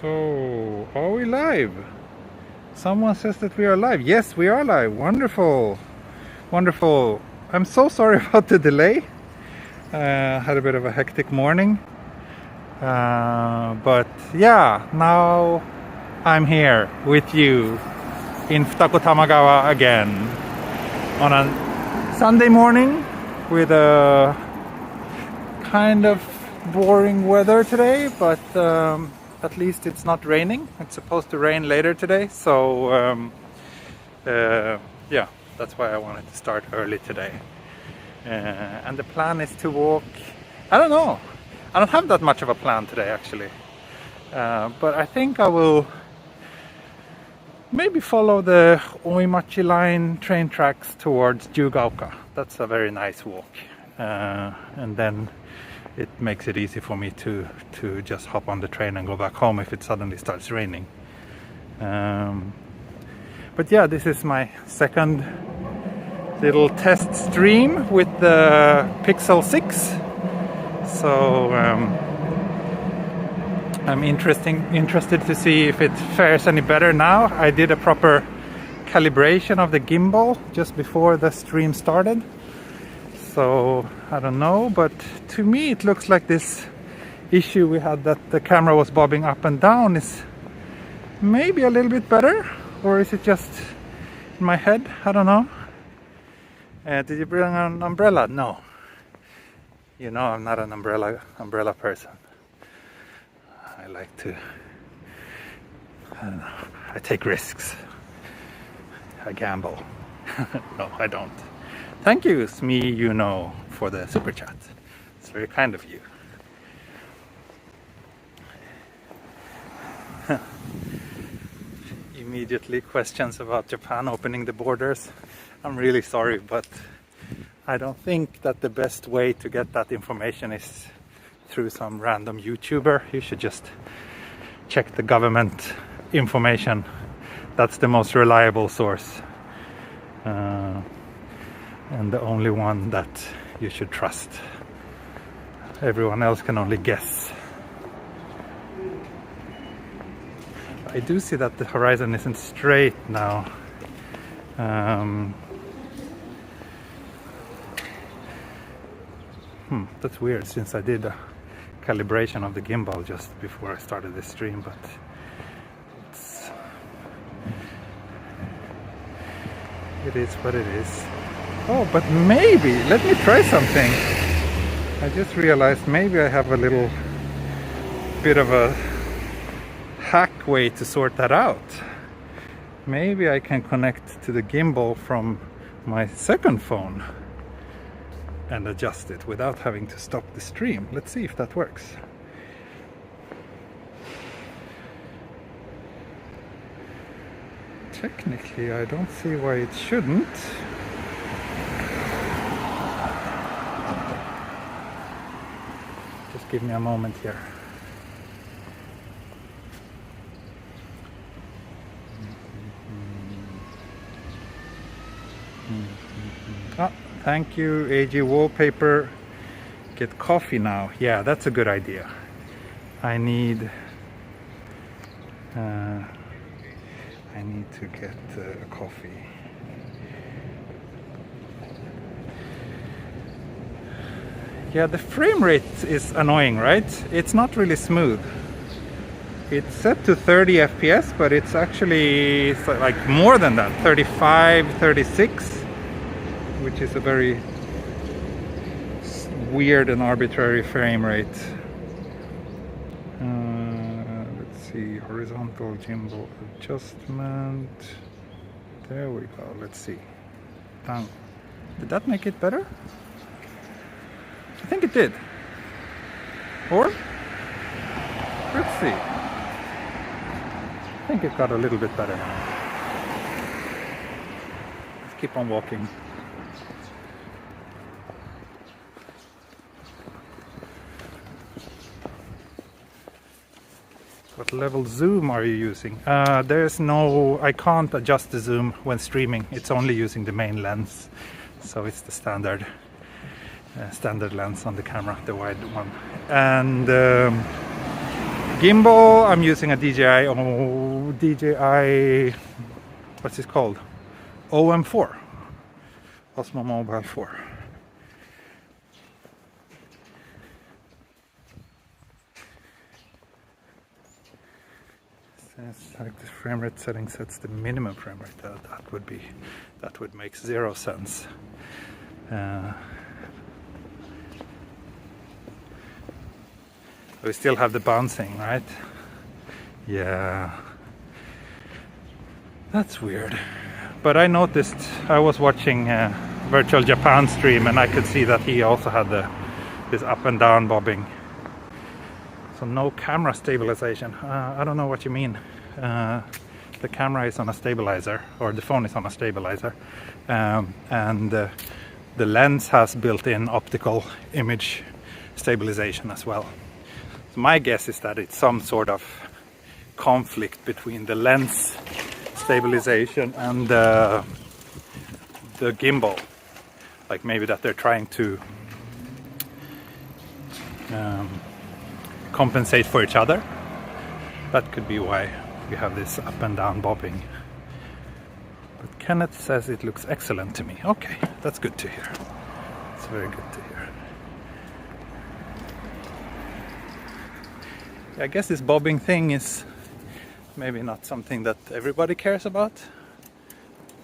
So, are we live? Someone says that we are live. Yes, we are live. Wonderful. Wonderful. I'm so sorry about the delay. Had a bit of a hectic morning. But yeah, now I'm here with you in Futako Tamagawa again on a Sunday morning with a kind of boring weather today, but at least it's not raining. It's supposed to rain later today, so yeah, that's why I wanted to start early today. And the plan is to walk, I don't know, I don't have that much of a plan today actually, but I think I will maybe follow the Oimachi line train tracks towards Jugaoka. That's a very nice walk, and then it makes it easy for me to just hop on the train and go back home if it suddenly starts raining. But yeah, this is my second little test stream with the Pixel 6. So I'm interested to see if it fares any better now. I did a proper calibration of the gimbal just before the stream started. So I don't know, but to me it looks like this issue we had that the camera was bobbing up and down is maybe a little bit better, or is it just in my head? I don't know. Did you bring an umbrella? No. You know I'm not an umbrella person. I like to, I don't know, I take risks. I gamble. No, I don't. Thank you, Smee, you know, for the super chat. It's very kind of you. Immediately questions about Japan opening the borders. I'm really sorry, but I don't think that the best way to get that information is through some random YouTuber. You should just check the government information. That's the most reliable source. And the only one that you should trust. Everyone else can only guess. I do see that the horizon isn't straight now. That's weird, since I did a calibration of the gimbal just before I started this stream, but it is what it is. Oh, but maybe, let me try something. I just realized maybe I have a little bit of a hack way to sort that out. Maybe I can connect to the gimbal from my second phone and adjust it without having to stop the stream. Let's see if that works. Technically, I don't see why it shouldn't. Just give me a moment here. Oh, thank you, AG Wallpaper. Get coffee now. Yeah, that's a good idea. I need to get a coffee. Yeah, the frame rate is annoying, right? It's not really smooth. It's set to 30 FPS, but it's actually like more than that, 35, 36, which is a very weird and arbitrary frame rate. Let's see, horizontal gimbal adjustment. There we go, let's see. Down. Did that make it better? I think it did. Or? Let's see. I think it got a little bit better. Let's keep on walking. What level zoom are you using? There's no, I can't adjust the zoom when streaming. It's only using the main lens. So it's the standard lens on the camera, the wide one. And Gimbal, I'm using a DJI, what's this called? OM4, Osmo Mobile 4. It's like the frame rate setting sets the minimum frame rate. That would make zero sense. We still have the bouncing, right? Yeah, that's weird. But I noticed, I was watching Virtual Japan stream, and I could see that he also had this up and down bobbing. So no camera stabilization. I don't know what you mean. The camera is on a stabilizer, or the phone is on a stabilizer, and the lens has built-in optical image stabilization as well. So my guess is that it's some sort of conflict between the lens stabilization and the gimbal. Like maybe that they're trying to compensate for each other. That could be why we have this up and down bobbing. But Kenneth says it looks excellent to me. Okay, that's good to hear. It's very good to hear. I guess this bobbing thing is maybe not something that everybody cares about,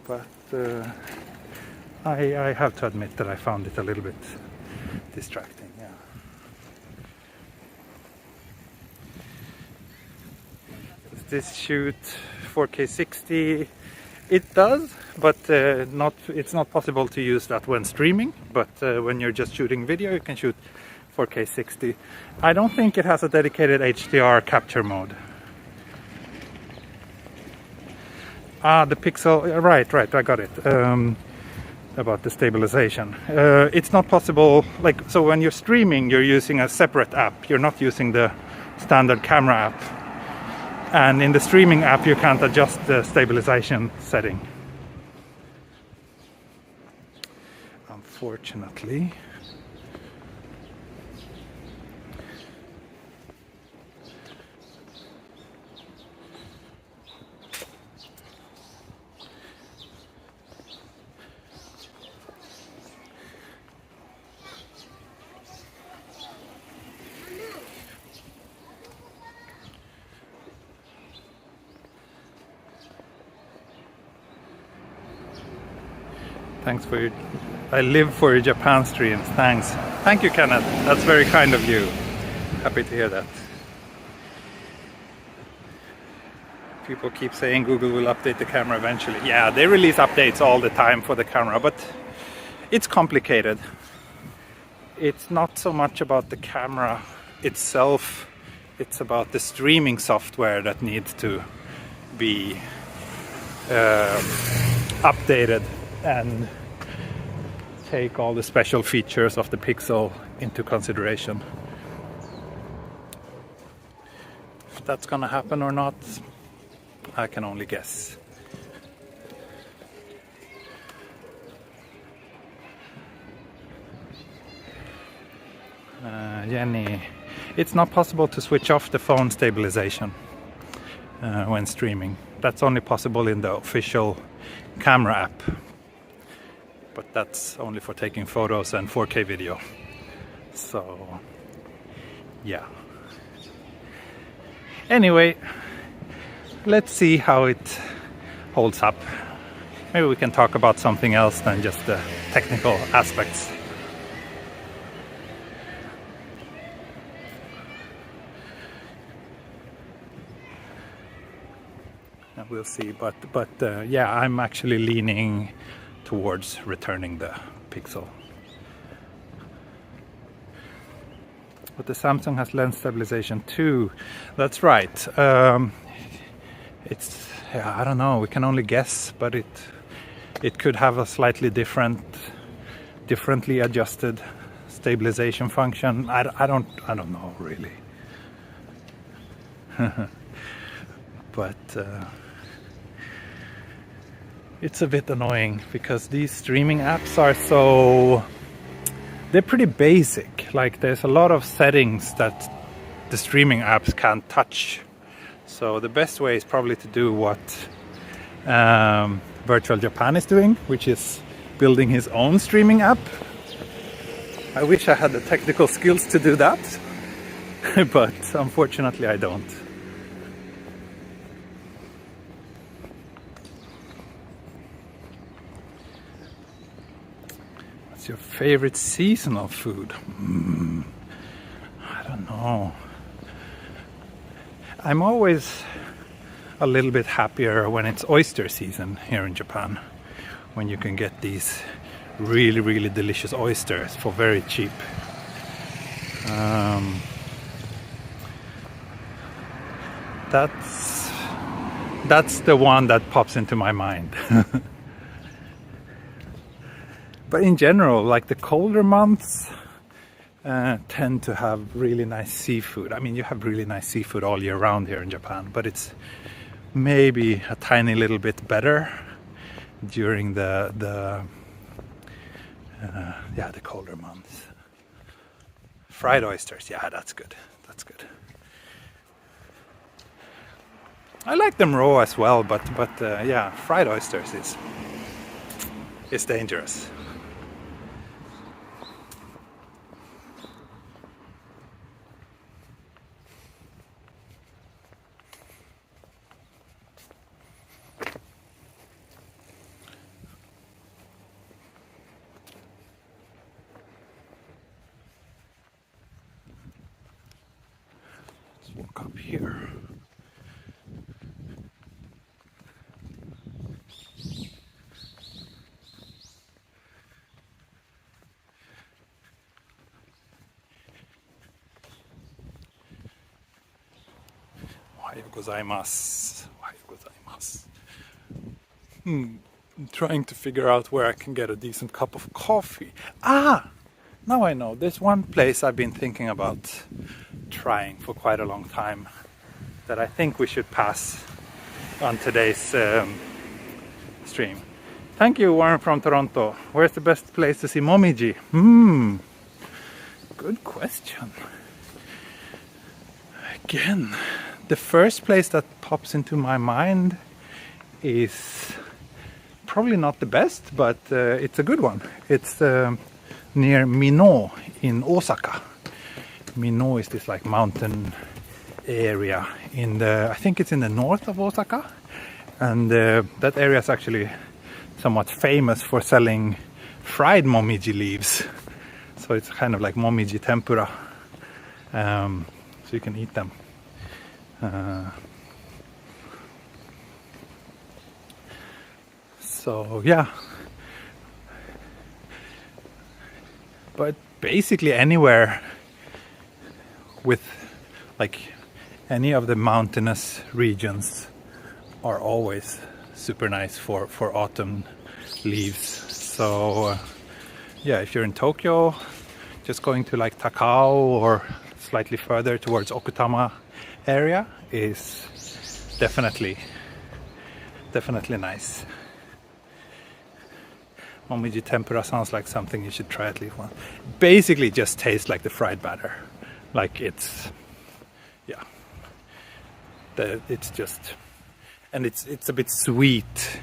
but I have to admit that I found it a little bit distracting. Yeah. Does this shoot 4K 60? It does, but it's not possible to use that when streaming. But when you're just shooting video, you can shoot 4K 60. I don't think it has a dedicated HDR capture mode. The pixel, right, I got it. About the stabilization. It's not possible, like, so when you're streaming, you're using a separate app. You're not using the standard camera app. And in the streaming app, you can't adjust the stabilization setting. Unfortunately. Thanks for your... I live for your Japan streams. Thanks. Thank you, Kenneth. That's very kind of you. Happy to hear that. People keep saying Google will update the camera eventually. Yeah, they release updates all the time for the camera, but it's complicated. It's not so much about the camera itself. It's about the streaming software that needs to be updated and take all the special features of the Pixel into consideration. If that's gonna happen or not, I can only guess. Jenny, it's not possible to switch off the phone stabilization when streaming. That's only possible in the official camera app. But that's only for taking photos and 4K video. So, yeah. Anyway, let's see how it holds up. Maybe we can talk about something else than just the technical aspects. And we'll see, but yeah, I'm actually leaning towards returning the Pixel. But the Samsung has lens stabilization too. That's right. It's, yeah, I don't know. We can only guess, but it could have a slightly differently adjusted stabilization function. I don't know really. But it's a bit annoying because these streaming apps are they're pretty basic. Like there's a lot of settings that the streaming apps can't touch. So the best way is probably to do what Virtual Japan is doing, which is building his own streaming app. I wish I had the technical skills to do that, but unfortunately I don't. What's your favorite seasonal food? I don't know. I'm always a little bit happier when it's oyster season here in Japan, when you can get these really, really delicious oysters for very cheap. That's the one that pops into my mind. But in general, like the colder months tend to have really nice seafood. I mean, you have really nice seafood all year round here in Japan, but it's maybe a tiny little bit better during the colder months. Fried oysters, yeah, that's good. That's good. I like them raw as well, but yeah, fried oysters is dangerous. Walk up here. Ohayou gozaimasu. Ohayou gozaimasu. I'm trying to figure out where I can get a decent cup of coffee. Now I know. There's one place I've been thinking about trying for quite a long time that I think we should pass on today's stream. Thank you, Warren from Toronto. Where's the best place to see Momiji? Good question. Again, the first place that pops into my mind is probably not the best, but it's a good one. It's near Mino in Osaka. Mino is this like mountain area I think it's in the north of Osaka, and that area is actually somewhat famous for selling fried momiji leaves. So it's kind of like momiji tempura, so you can eat them. So yeah, but basically anywhere with like any of the mountainous regions are always super nice for autumn leaves. So yeah, if you're in Tokyo, just going to like Takao or slightly further towards Okutama area is definitely nice. Momiji tempura sounds like something you should try at least once. Basically just tastes like the fried batter. Like it's just, and it's a bit sweet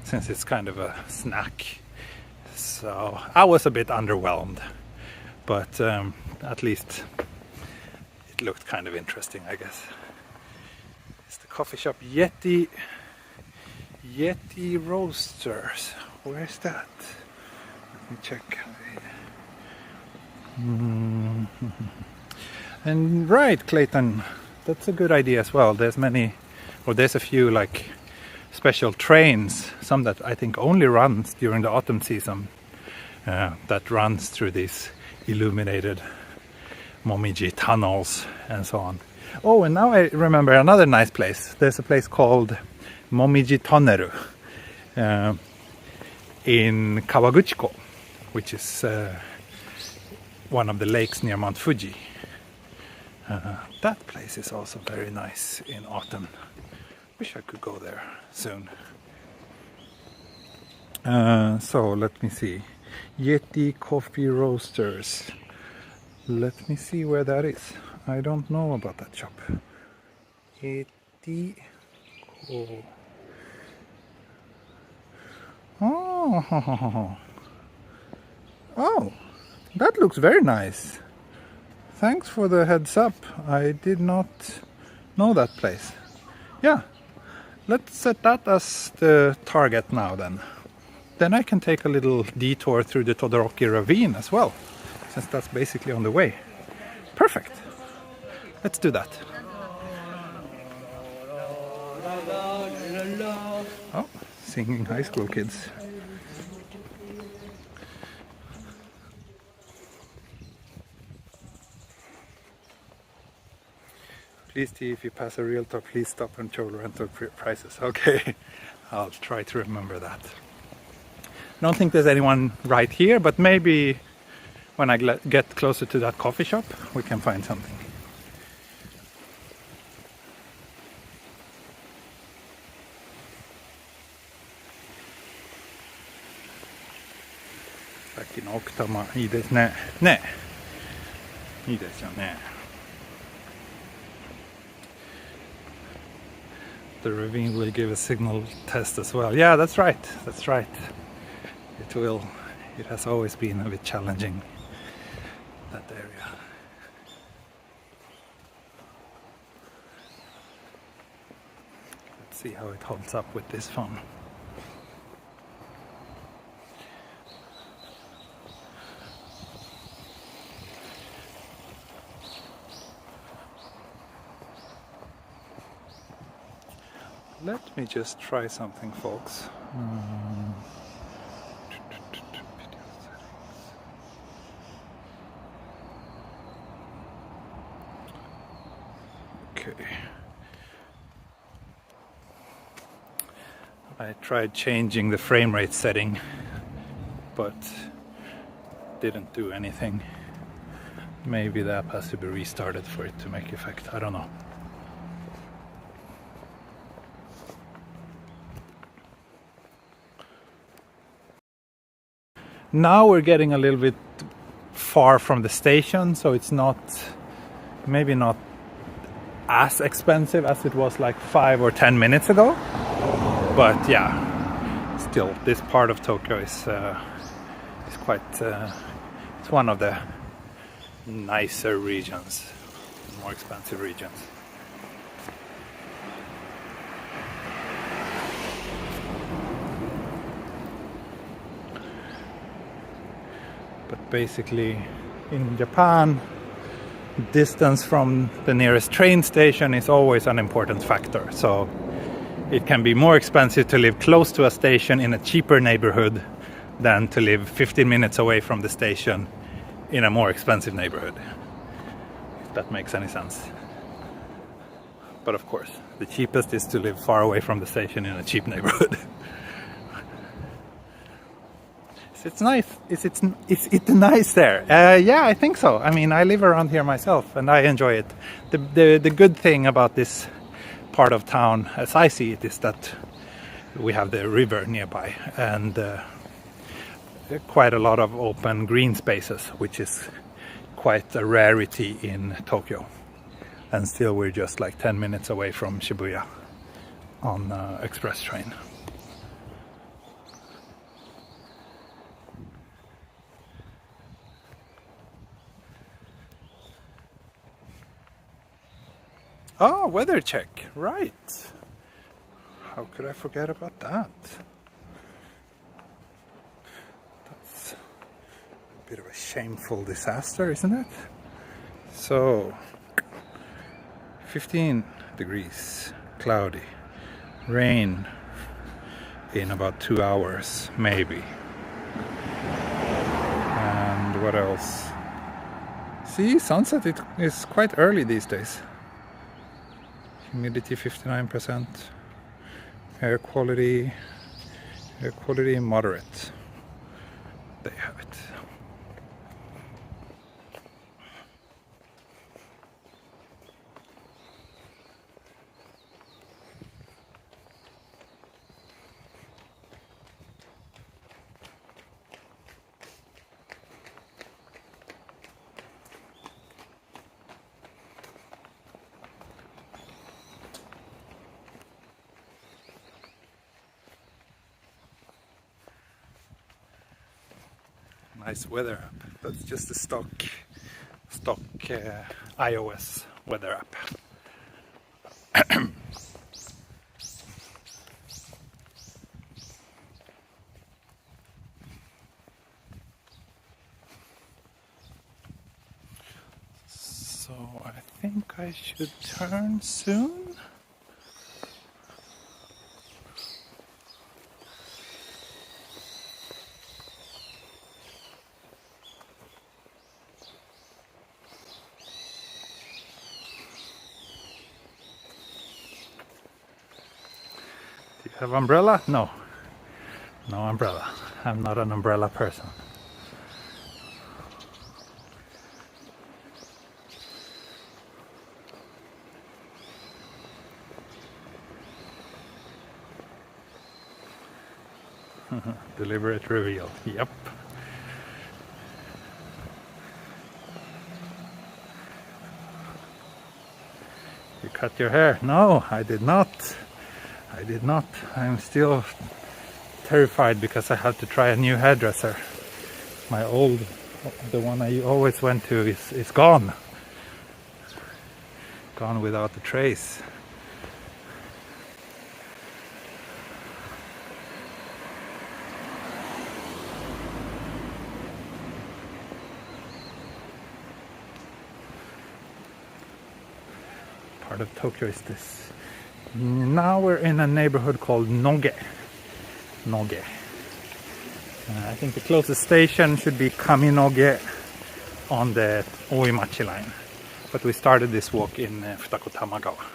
since it's kind of a snack. So I was a bit underwhelmed, but at least it looked kind of interesting, I guess. It's the coffee shop Yeti Roasters. Where's that? Let me check. And right, Clayton, that's a good idea as well. There's a few like special trains, some that I think only runs during the autumn season, that runs through these illuminated momiji tunnels and so on. Oh, and now I remember another nice place. There's a place called Momiji Toneru in Kawaguchiko, which is one of the lakes near Mount Fuji. That place is also very nice in autumn. Wish I could go there soon. So let me see. Yeti Coffee Roasters. Let me see where that is. I don't know about that shop. Eti. Oh. Oh, that looks very nice. Thanks for the heads up. I did not know that place. Yeah, let's set that as the target now then. Then I can take a little detour through the Todoroki Ravine as well, since that's basically on the way. Perfect. Let's do that. Oh, singing high school kids. Please, if you pass a realtor, please stop and show rental prices. Okay, I'll try to remember that. I don't think there's anyone right here, but maybe when I get closer to that coffee shop, we can find something. The ravine will give a signal test as well. Yeah, that's right. That's right. It will. It has always been a bit challenging, that area. Let's see how it holds up with this phone. Let me just try something, folks. Okay. I tried changing the frame rate setting, but didn't do anything. Maybe the app has to be restarted for it to make effect. I don't know. Now we're getting a little bit far from the station, so it's maybe not as expensive as it was like 5 or 10 minutes ago. But yeah, still, this part of Tokyo is quite. It's one of the nicer regions, more expensive regions. But basically, in Japan, distance from the nearest train station is always an important factor. So it can be more expensive to live close to a station in a cheaper neighborhood than to live 15 minutes away from the station in a more expensive neighborhood, if that makes any sense. But of course, the cheapest is to live far away from the station in a cheap neighborhood. It's nice. Is it nice there? Yeah, I think so. I mean, I live around here myself, and I enjoy it. The good thing about this part of town, as I see it, is that we have the river nearby, and quite a lot of open green spaces, which is quite a rarity in Tokyo. And still, we're just like 10 minutes away from Shibuya on express train. Oh, weather check, right. How could I forget about that? That's a bit of a shameful disaster, isn't it? So, 15 degrees, cloudy, rain in about 2 hours, maybe. And what else? See, sunset is quite early these days. Humidity 59%, air quality moderate. There you have it. nice weather app. That's just a stock iOS weather app. So I think I should turn soon. Do you have umbrella? No. No umbrella. I'm not an umbrella person. Deliberate reveal. Yep. You cut your hair? No, I did not. I did not. I'm still terrified because I have to try a new hairdresser. My old, the one I always went to, is gone. Gone without a trace. Part of Tokyo is this. Now we're in a neighborhood called Noge. I think the closest station should be Kaminoge on the Oimachi line. But we started this walk in Futako Tamagawa.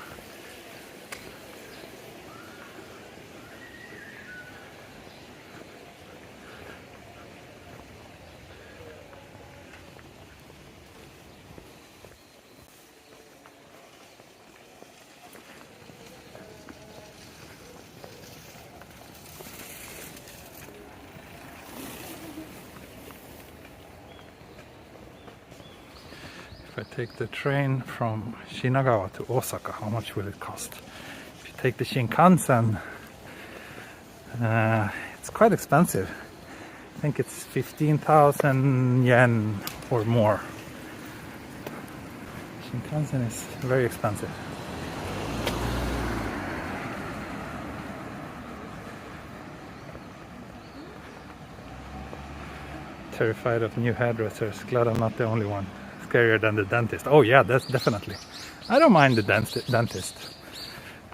If I take the train from Shinagawa to Osaka, how much will it cost? If you take the Shinkansen, it's quite expensive. I think it's 15,000 yen or more. Shinkansen is very expensive. Terrified of new hairdressers. Glad I'm not the only one. Scarier than the dentist. Oh yeah, that's definitely. I don't mind the dentist.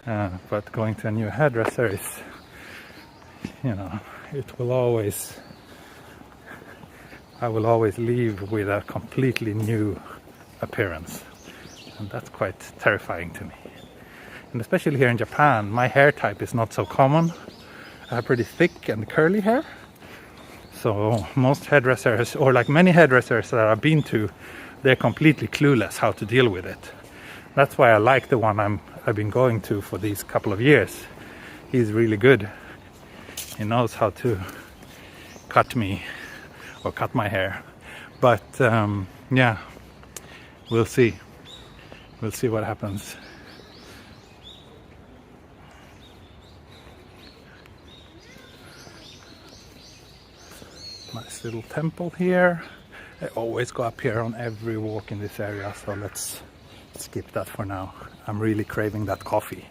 But going to a new hairdresser is, you know, I will always leave with a completely new appearance. And that's quite terrifying to me. And especially here in Japan, my hair type is not so common. I have pretty thick and curly hair. So most hairdressers, or like many hairdressers that I've been to, they're completely clueless how to deal with it. That's why I like the one I've been going to for these couple of years. He's really good. He knows how to cut me or cut my hair. But yeah, we'll see. We'll see what happens. Nice little temple here. I always go up here on every walk in this area, so let's skip that for now. I'm really craving that coffee.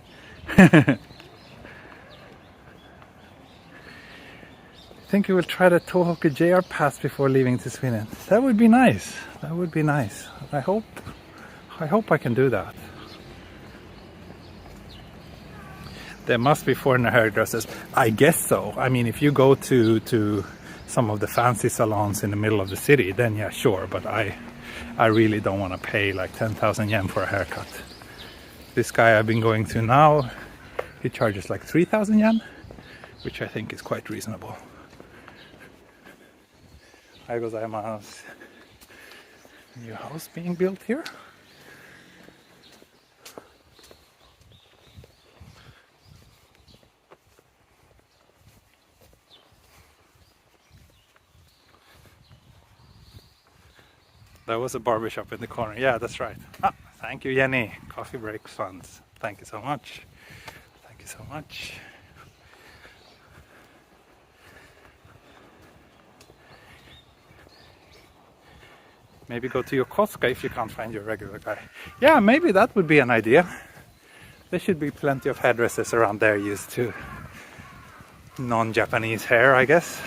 I think you will try the Tohoku JR Pass before leaving to Sweden. That would be nice. That would be nice. I hope I can do that. There must be foreigner hairdressers. I guess so. I mean, if you go to some of the fancy salons in the middle of the city, then yeah, sure. But I really don't want to pay like 10,000 yen for a haircut. This guy I've been going to now, he charges like 3,000 yen, which I think is quite reasonable. Okuzawama's new house being built here. There was a barbershop in the corner. Yeah, that's right. Ah, thank you, Jenny. Coffee break funds. Thank you so much. Thank you so much. Maybe go to Yokosuka if you can't find your regular guy. Yeah, maybe that would be an idea. There should be plenty of hairdressers around there used to non-Japanese hair, I guess.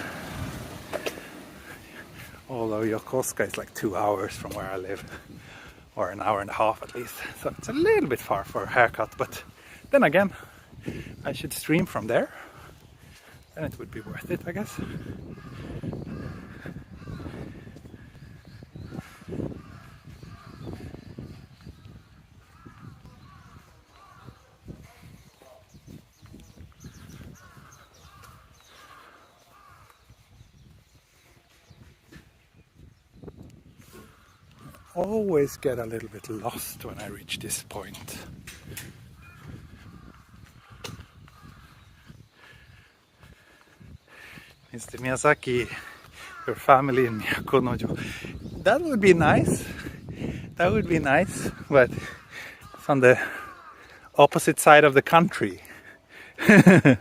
Although Yokosuka is like 2 hours from where I live, or an hour and a half at least. So it's a little bit far for a haircut, but then again, I should stream from there. And it would be worth it, I guess. Always get a little bit lost when I reach this point. Mr. Miyazaki, your family in Miyako-no-jo. That would be nice. That would be nice, but it's on the opposite side of the country. Let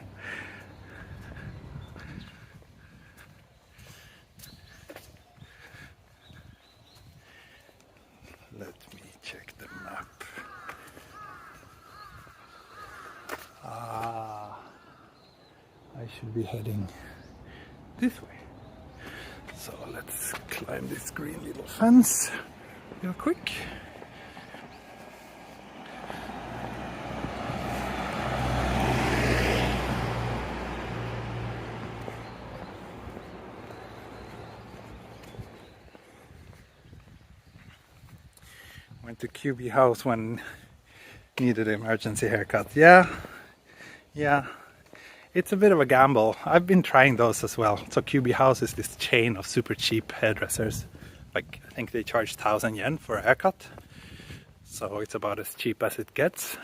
me check the map. I should be heading this way. So let's climb this green little fence real quick. Went to QB House when needed an emergency haircut. Yeah. It's a bit of a gamble. I've been trying those as well. So QB House is this chain of super cheap hairdressers. Like, I think they charge 1,000 yen for a haircut. So it's about as cheap as it gets.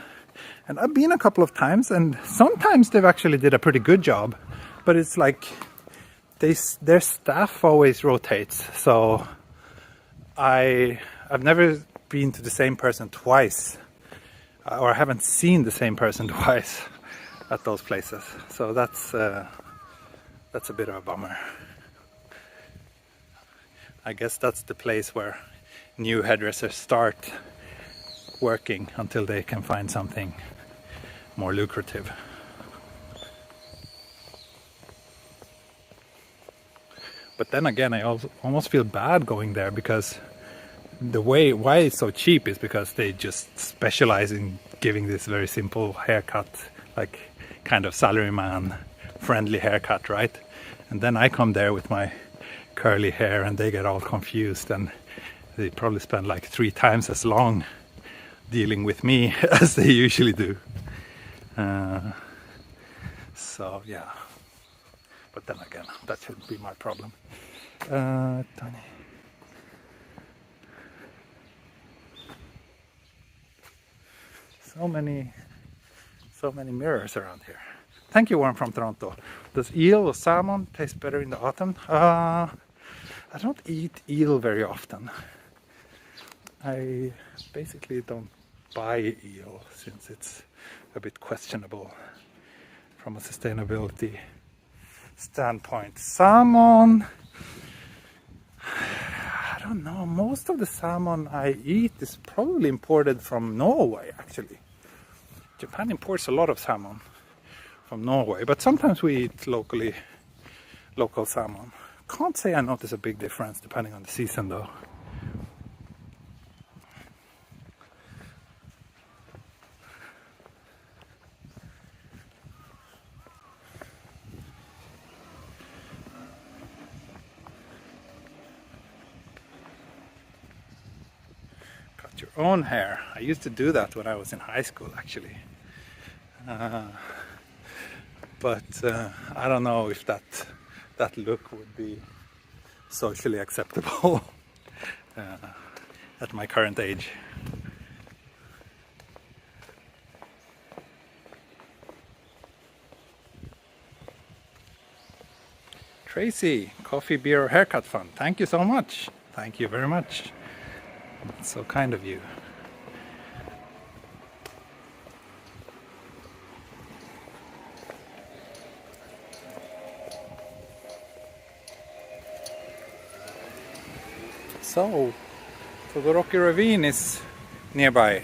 And I've been a couple of times, and sometimes they've actually did a pretty good job. But it's like their staff always rotates. So I've never been to the same person twice. Or I haven't seen the same person twice at those places, so that's a bit of a bummer. I guess that's the place where new hairdressers start working until they can find something more lucrative. But then again, I almost feel bad going there, because why it's so cheap is because they just specialize in giving this very simple haircut, like kind of salaryman friendly haircut, right? And then I come there with my curly hair and they get all confused, and they probably spend like 3 times as long dealing with me as they usually do. So yeah, but then again, that shouldn't be my problem. Tony. So many mirrors around here. Thank you, Warren from Toronto. Does eel or salmon taste better in the autumn? I don't eat eel very often. I basically don't buy eel since it's a bit questionable from a sustainability standpoint. Salmon, I don't know. Most of the salmon I eat is probably imported from Norway, actually. Japan imports a lot of salmon from Norway, but sometimes we eat local salmon. Can't say I notice a big difference depending on the season though. Cut your own hair. I used to do that when I was in high school, actually. But I don't know if that look would be socially acceptable at my current age. Tracy, coffee, beer, or haircut fun. Thank you so much. Thank you very much. That's so kind of you. So, Todoroki Ravine is nearby.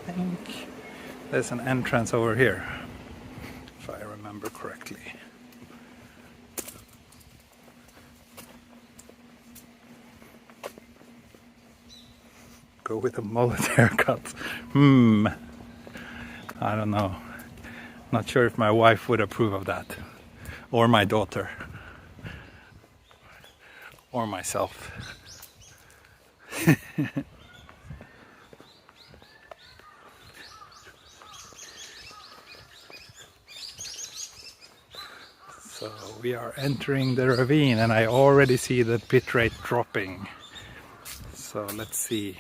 I think there's an entrance over here, if I remember correctly. Go with a mullet haircut. I don't know. Not sure if my wife would approve of that. Or my daughter. Or myself. So we are entering the ravine and I already see the bit rate dropping. So let's see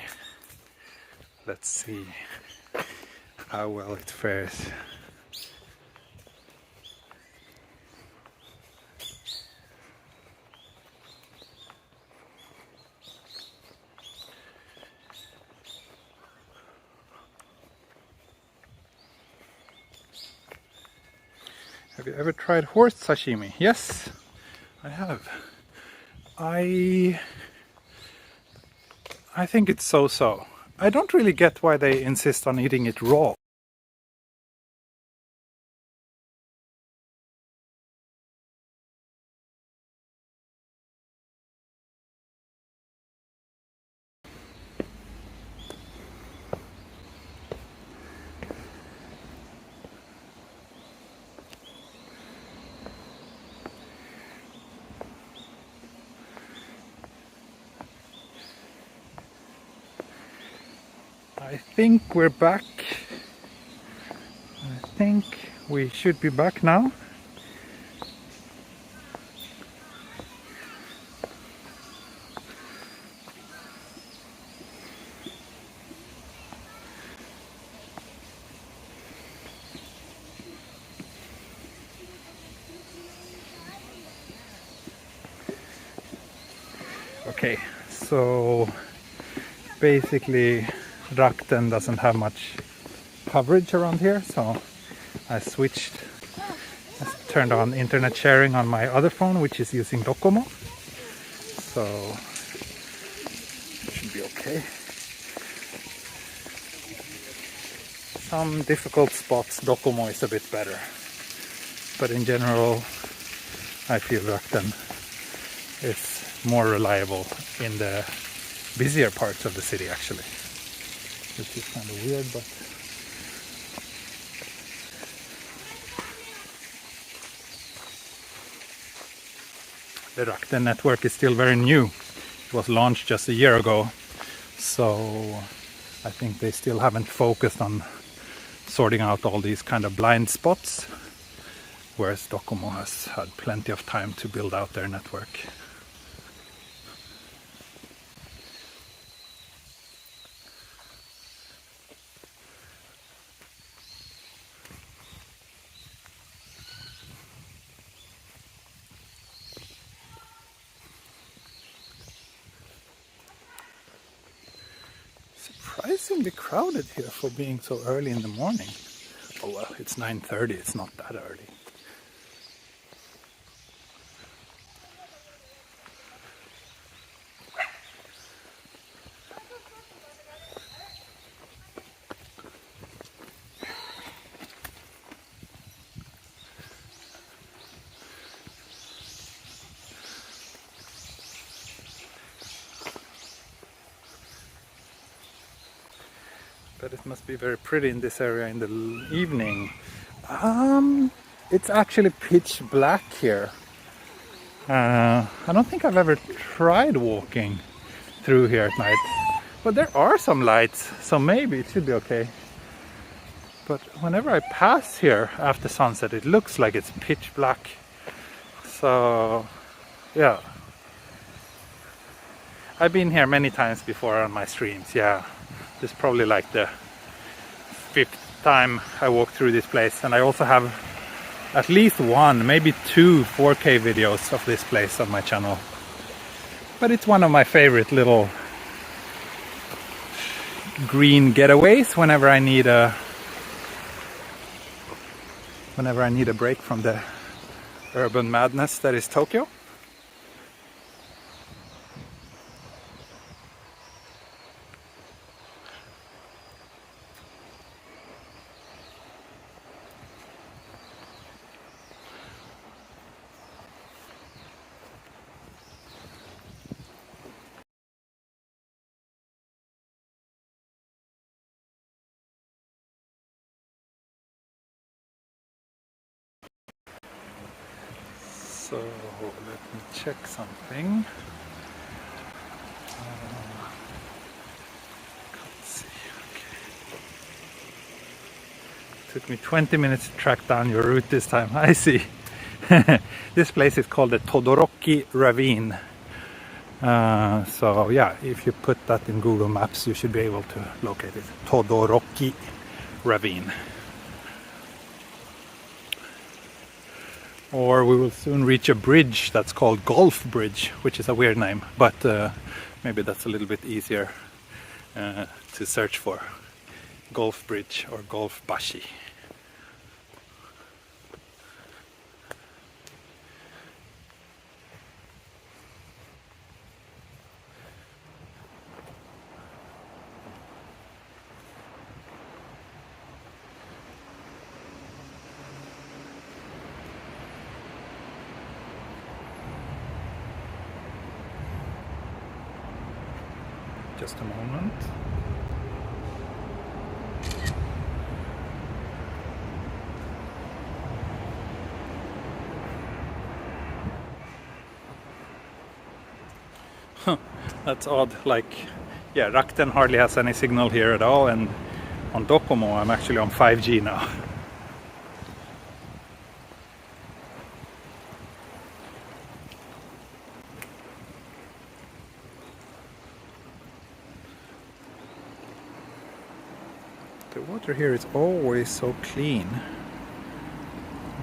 how well it fares. Have you ever tried horse sashimi? Yes, I have. I think it's so-so. I don't really get why they insist on eating it raw. I think we're back. I think we should be back now. Okay, so basically Rakuten doesn't have much coverage around here, so I turned on internet sharing on my other phone, which is using Docomo, so it should be okay. Some difficult spots Docomo is a bit better, but in general I feel Rakuten is more reliable in the busier parts of the city actually. Which is kind of weird, but the Rakuten network is still very new. It was launched just a year ago, so I think they still haven't focused on sorting out all these kind of blind spots, whereas Docomo has had plenty of time to build out their network. Surprisingly crowded here for being so early in the morning. Oh well, it's 9:30, it's not that early. But it must be very pretty in this area in the evening. It's actually pitch black here. I don't think I've ever tried walking through here at night. But there are some lights, so maybe it should be okay. But whenever I pass here after sunset, it looks like it's pitch black. So, yeah. I've been here many times before on my streams, yeah. This is probably like the 5th time I walk through this place, and I also have at least one, maybe 2 4K videos of this place on my channel. But it's one of my favorite little green getaways whenever I need a break from the urban madness that is Tokyo. So let me check something. Let's see. Okay. Took me 20 minutes to track down your route this time. I see. This place is called the Todoroki Ravine. So yeah, if you put that in Google Maps, you should be able to locate it. Todoroki Ravine. Or we will soon reach a bridge that's called Golf Bridge, which is a weird name, but maybe that's a little bit easier to search for. Golf Bridge or Golf Bashi. Just a moment. That's odd. Like, yeah, Rakuten hardly has any signal here at all, and on Docomo I'm actually on 5G now. The water here is always so clean,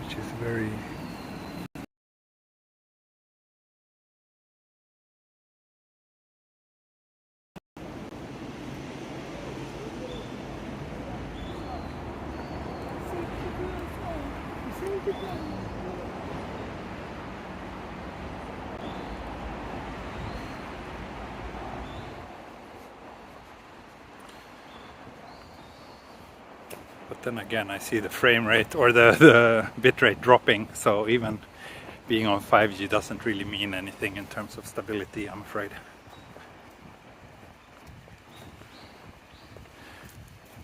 which is very... But then again, I see the frame rate or the bit rate dropping, so even being on 5G doesn't really mean anything in terms of stability, I'm afraid.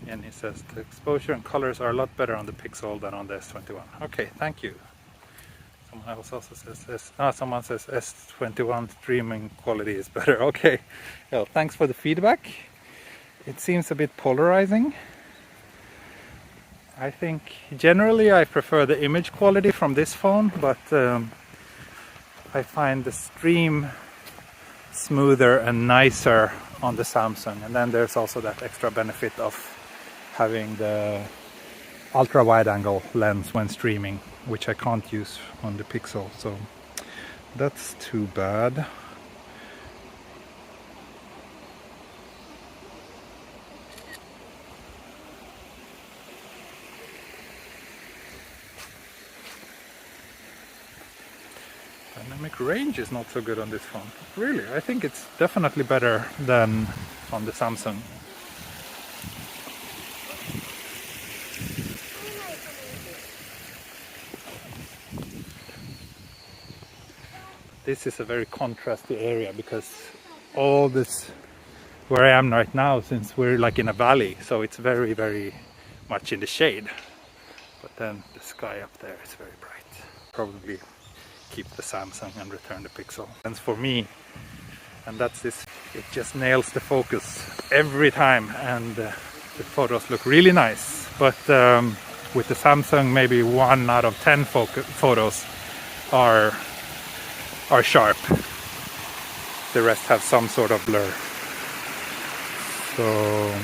And he says the exposure and colors are a lot better on the Pixel than on the S21. Okay, thank you. Someone else also says someone says S21 streaming quality is better. Okay, well, thanks for the feedback. It seems a bit polarizing. I think generally I prefer the image quality from this phone, but I find the stream smoother and nicer on the Samsung. And then there's also that extra benefit of having the ultra wide angle lens when streaming, which I can't use on the Pixel, so that's too bad. Dynamic range is not so good on this phone. Really, I think it's definitely better than on the Samsung. This is a very contrasty area because all this, where I am right now, since we're like in a valley, so it's very, very much in the shade. But then the sky up there is very bright. Probably keep the Samsung and return the Pixel. And for me, and that's this, it just nails the focus every time, and the photos look really nice. But with the Samsung, maybe 1 out of 10 photos are sharp. The rest have some sort of blur. So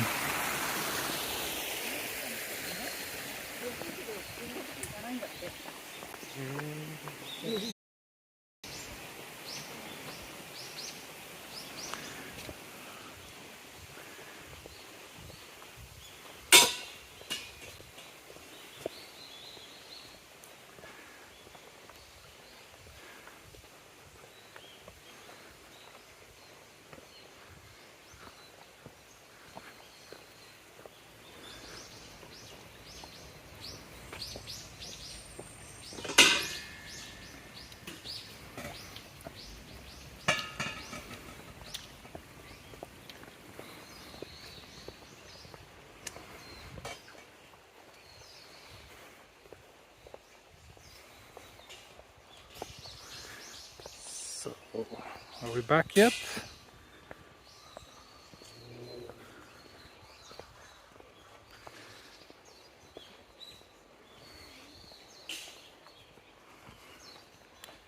Are we back yet?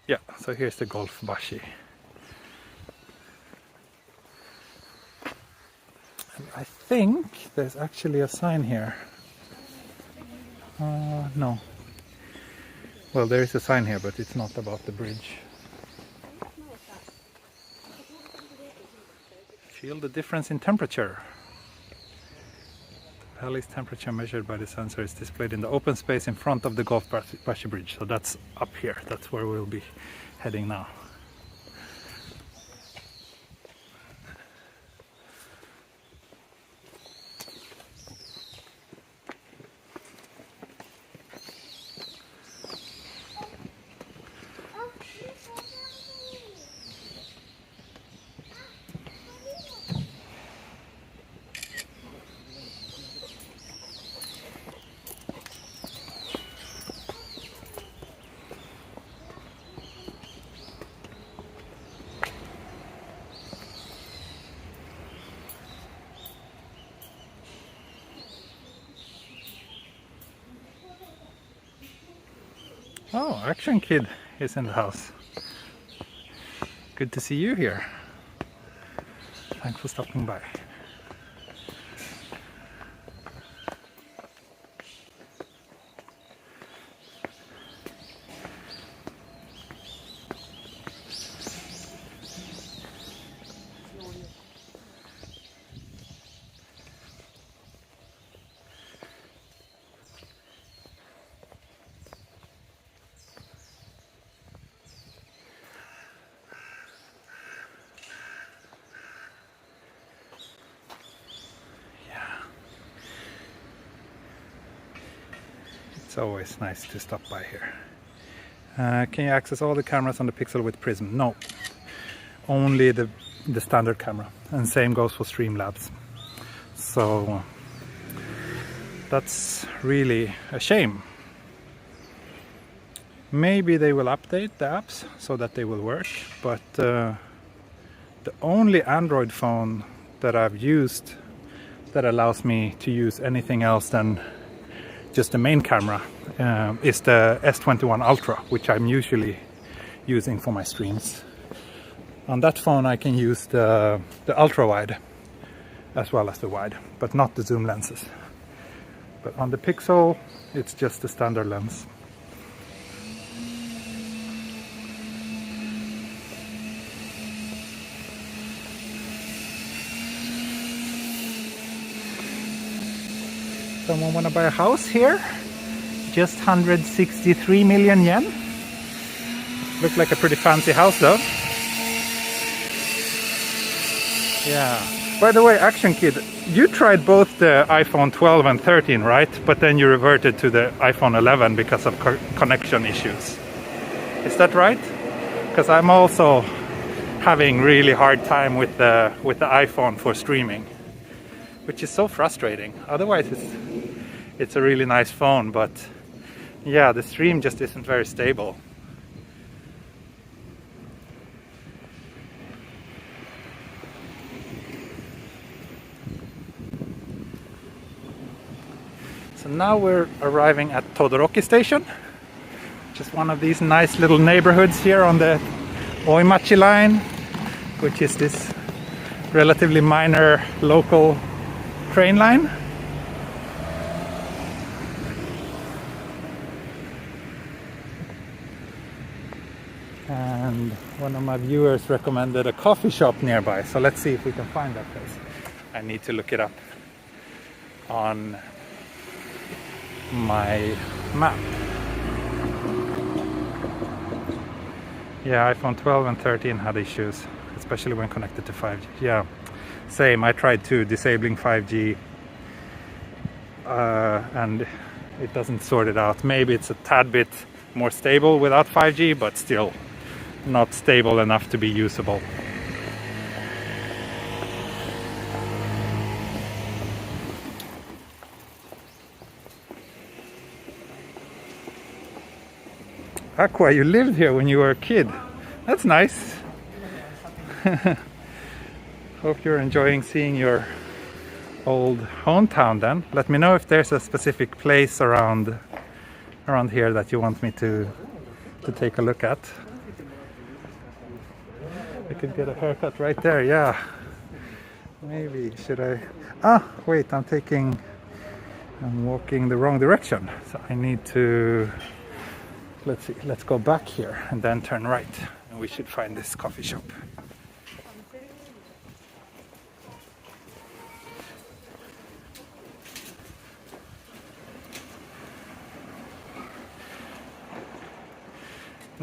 Yeah, so here's the golf bashi. And I think there's actually a sign here. No. Well, there is a sign here, but it's not about the bridge. Feel the difference in temperature. The valley's temperature measured by the sensor is displayed in the open space in front of the golf bashi bridge. So that's up here. That's where we'll be heading now. Oh, Action Kid is in the house. Good to see you here. Thanks for stopping by. It's always nice to stop by here. Can you access all the cameras on the Pixel with Prism? No, only the standard camera, and same goes for Streamlabs. So that's really a shame. Maybe they will update the apps so that they will work, but the only Android phone that I've used that allows me to use anything else than just the main camera is the S21 Ultra, which I'm usually using for my streams. On that phone I can use the ultra wide as well as the wide, but not the zoom lenses. But on the Pixel it's just the standard lens. Someone want to buy a house here? Just 163 million yen. Looked like a pretty fancy house though. Yeah. By the way, Action Kid, you tried both the iPhone 12 and 13, right? But then you reverted to the iPhone 11 because of connection issues. Is that right? Because I'm also having really hard time with the iPhone for streaming, which is so frustrating. Otherwise it's a really nice phone, but yeah, the stream just isn't very stable. So now we're arriving at Todoroki Station, just one of these nice little neighborhoods here on the Oimachi line, which is this relatively minor local train line. And one of my viewers recommended a coffee shop nearby, so let's see if we can find that place. I need to look it up on my map. Yeah, iPhone 12 and 13 had issues, especially when connected to 5G. Yeah, same. I tried to disabling 5G and it doesn't sort it out. Maybe it's a tad bit more stable without 5G, but still not stable enough to be usable. Aqua, you lived here when you were a kid. That's nice. Hope you're enjoying seeing your old hometown then. Let me know if there's a specific place around here that you want me to take a look at. I could get a haircut right there, yeah. Maybe, should I? Ah, wait, I'm walking the wrong direction. So I need to, let's see, let's go back here and then turn right. And we should find this coffee shop.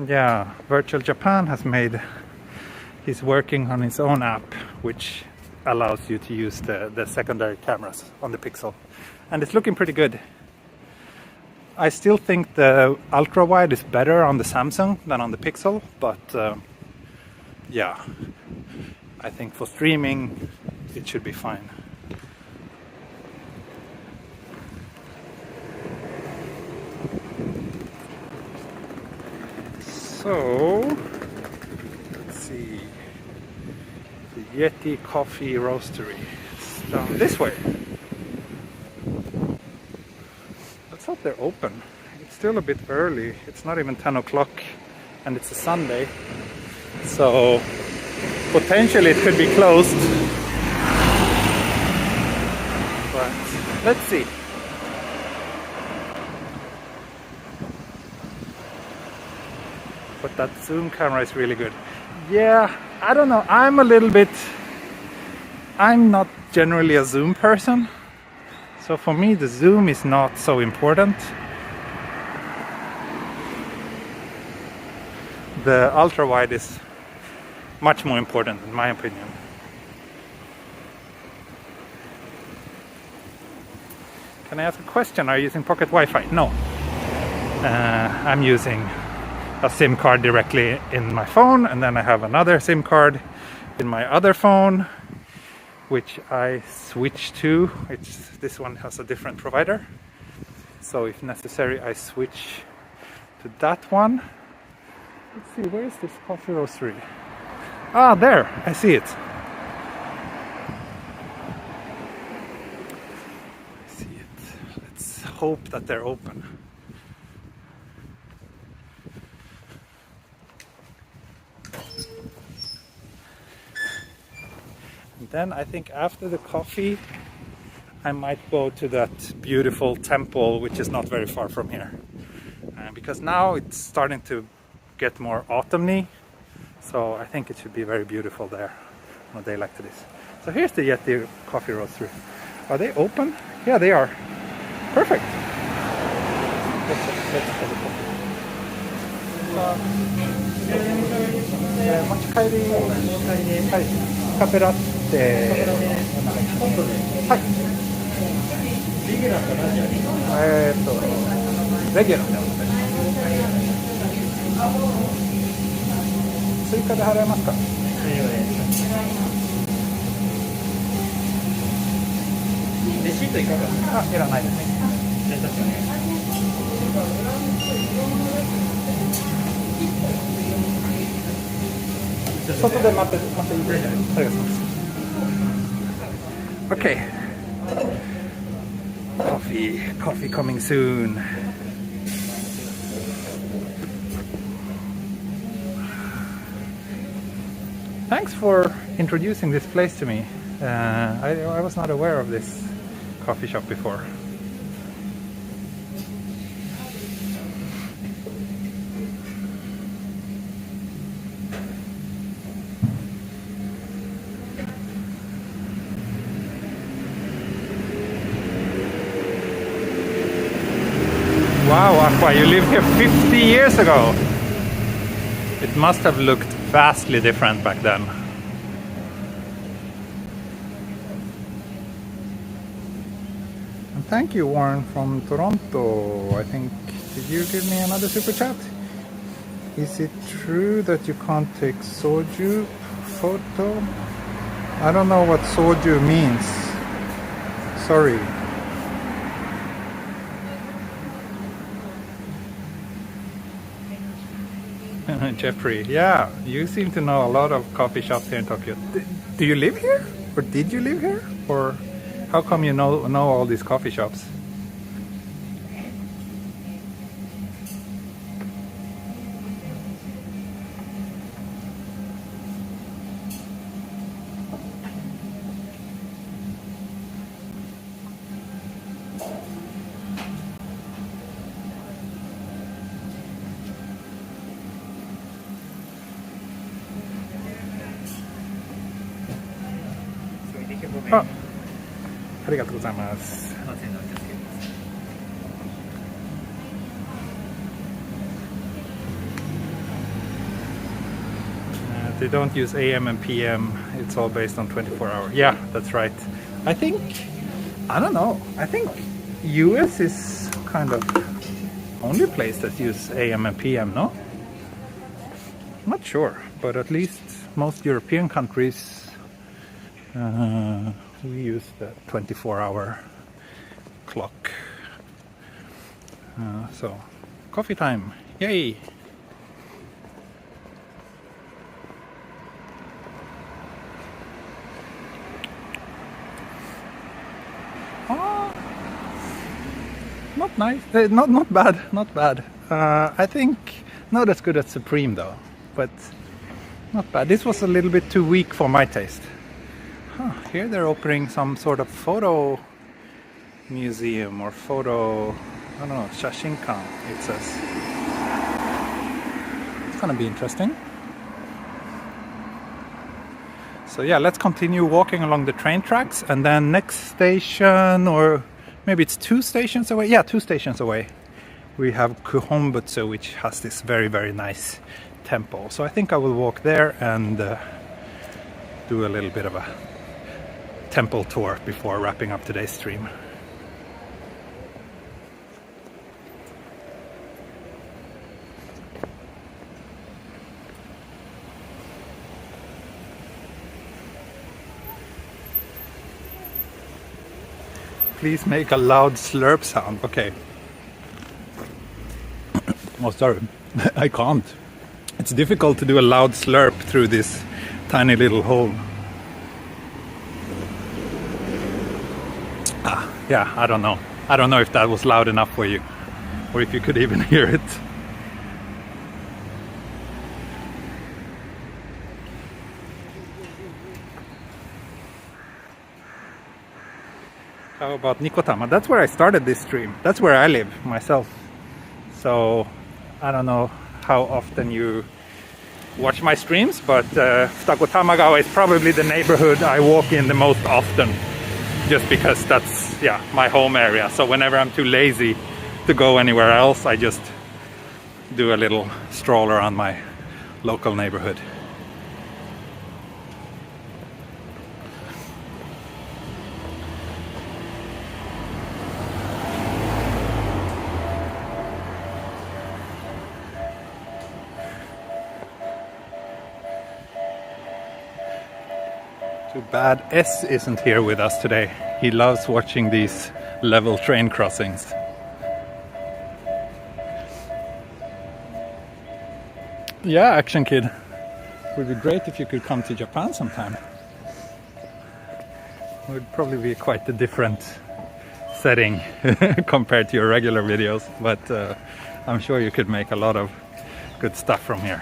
Yeah, Virtual Japan he's working on his own app, which allows you to use the secondary cameras on the Pixel. And it's looking pretty good. I still think the ultra wide is better on the Samsung than on the Pixel, but yeah, I think for streaming it should be fine. So, let's see, the Yeti Coffee Roastery. It's down this way. Let's hope they're open. It's still a bit early. It's not even 10 o'clock and it's a Sunday. So, potentially it could be closed. But, let's see. But that zoom camera is really good. Yeah, I don't know. I'm not generally a zoom person. So for me, the zoom is not so important. The ultra wide is much more important, in my opinion. Can I ask a question? Are you using pocket Wi-Fi? No. I'm using a SIM card directly in my phone, and then I have another SIM card in my other phone, which I switch to. This one has a different provider, so if necessary I switch to that one. Let's see, where is this coffee roastery? Ah, there, I see it. I see it. Let's hope that they're open. Then I think after the coffee I might go to that beautiful temple, which is not very far from here, because now it's starting to get more autumny, so I think it should be very beautiful there on a day like this. So here's the Yeti Coffee Roastery. Are they open? Yeah, they are. Perfect. Let's have a coffee. Cafe latte. はい。レギュラーでお願いします。追加で払えますか？レシートいかがですか？あ、いらないですね。外で待っていいですか？ありがとうございます。Okay. Coffee coming soon. Thanks for introducing this place to me. I was not aware of this coffee shop before. Wow, Aqua, you lived here 50 years ago. It must have looked vastly different back then. And thank you, Warren from Toronto. I think, did you give me another super chat? Is it true that you can't take soju photo? I don't know what soju means. Sorry. Jeffrey, yeah, you seem to know a lot of coffee shops here in Tokyo. Do you live here? Or did you live here? Or how come you know all these coffee shops? Oh, ありがとうございます。They don't use AM and PM. It's all based on 24 hours. Yeah, that's right. I don't know. I think US is kind of only place that use AM and PM, no? I'm not sure, but at least most European countries we use the 24-hour clock. So, coffee time. Yay! Not nice. Not bad. Not bad. I think not as good as Supreme though, but not bad. This was a little bit too weak for my taste. Here they're opening some sort of photo museum or photo, I don't know, shashinkan it says. It's gonna be interesting. So yeah, let's continue walking along the train tracks, and then next station, or maybe it's 2 stations away. Yeah, 2 stations away. We have Kuhombutsu, which has this very, very nice temple. So I think I will walk there and do a little bit of a temple tour before wrapping up today's stream. Please make a loud slurp sound. Okay. Oh, sorry. I can't. It's difficult to do a loud slurp through this tiny little hole. Yeah, I don't know. I don't know if that was loud enough for you, or if you could even hear it. How about Nikotama? That's where I started this stream. That's where I live myself. So I don't know how often you watch my streams, but Futako Tamagawa is probably the neighborhood I walk in the most often, just because that's my home area. So whenever I'm too lazy to go anywhere else, I just do a little stroll around my local neighborhood. Too bad S isn't here with us today. He loves watching these level train crossings. Yeah, Action Kid. It would be great if you could come to Japan sometime. It would probably be quite a different setting compared to your regular videos, but I'm sure you could make a lot of good stuff from here.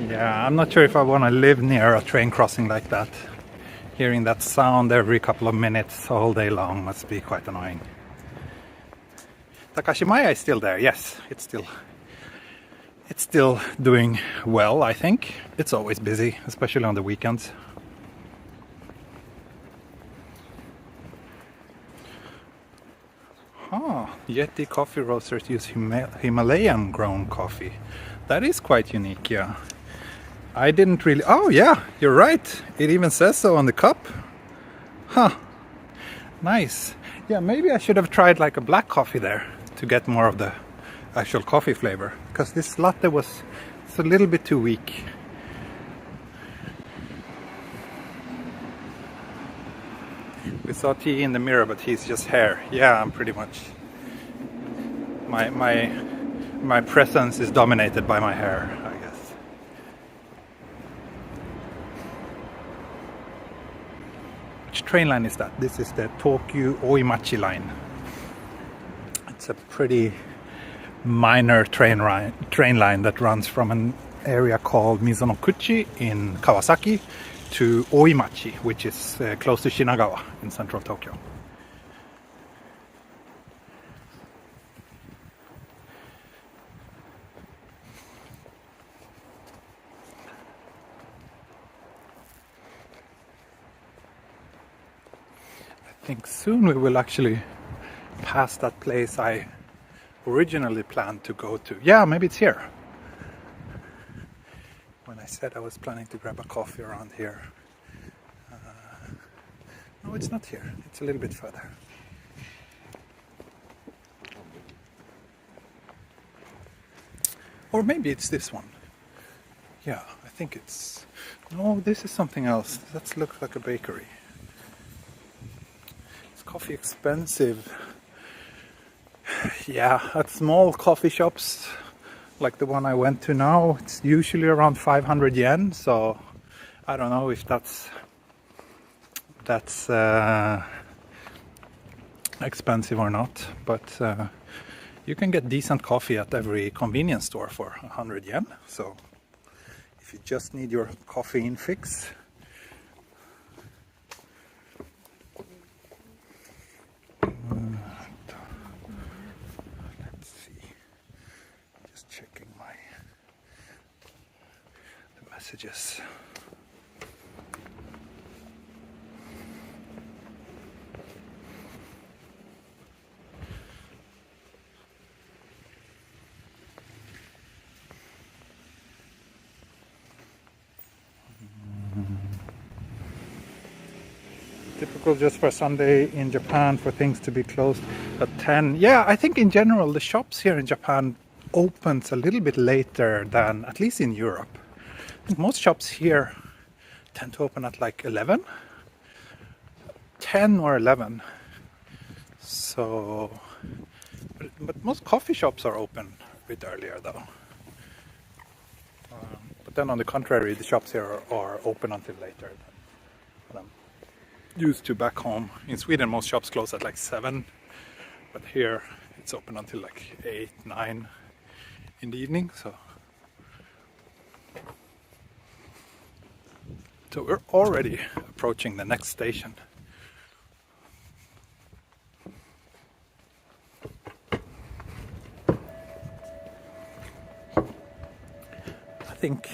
Yeah, I'm not sure if I want to live near a train crossing like that. Hearing that sound every couple of minutes all day long must be quite annoying. Takashimaya is still there, yes, it's still doing well, I think. It's always busy, especially on the weekends. Oh, Yeti coffee roasters use Himalayan grown coffee. That is quite unique, yeah. I didn't really... Oh yeah, you're right. It even says so on the cup. Huh. Nice. Yeah, maybe I should have tried like a black coffee there to get more of the actual coffee flavor. Because this latte was it's a little bit too weak. We saw T in the mirror, but he's just hair. Yeah, I'm pretty much... My presence is dominated by my hair, I guess. Which train line is that? This is the Tokyo Oimachi line. It's a pretty minor train line that runs from an area called Mizonokuchi in Kawasaki to Oimachi, which is close to Shinagawa in central Tokyo. I think soon we will actually pass that place I originally planned to go to. Yeah, maybe it's here. When I said I was planning to grab a coffee around here. No, it's not here. It's a little bit further. Or maybe it's this one. Yeah, I think it's... No, this is something else. That looks like a bakery. Is coffee expensive? Yeah, at small coffee shops like the one I went to now, it's usually around 500 yen, so I don't know if that's expensive or not, but you can get decent coffee at every convenience store for 100 yen, so if you just need your caffeine fix. Let's see, just checking the messages. Typical just for Sunday in Japan for things to be closed at 10. Yeah, I think in general the shops here in Japan opens a little bit later than, at least in Europe. I think most shops here tend to open at like 11, 10 or 11. So, but most coffee shops are open a bit earlier though. But then on the contrary, the shops here are open until later than I'm used to back home. In Sweden most shops close at like 7, but here it's open until like 8, 9 in the evening, so we're already approaching the next station. I think,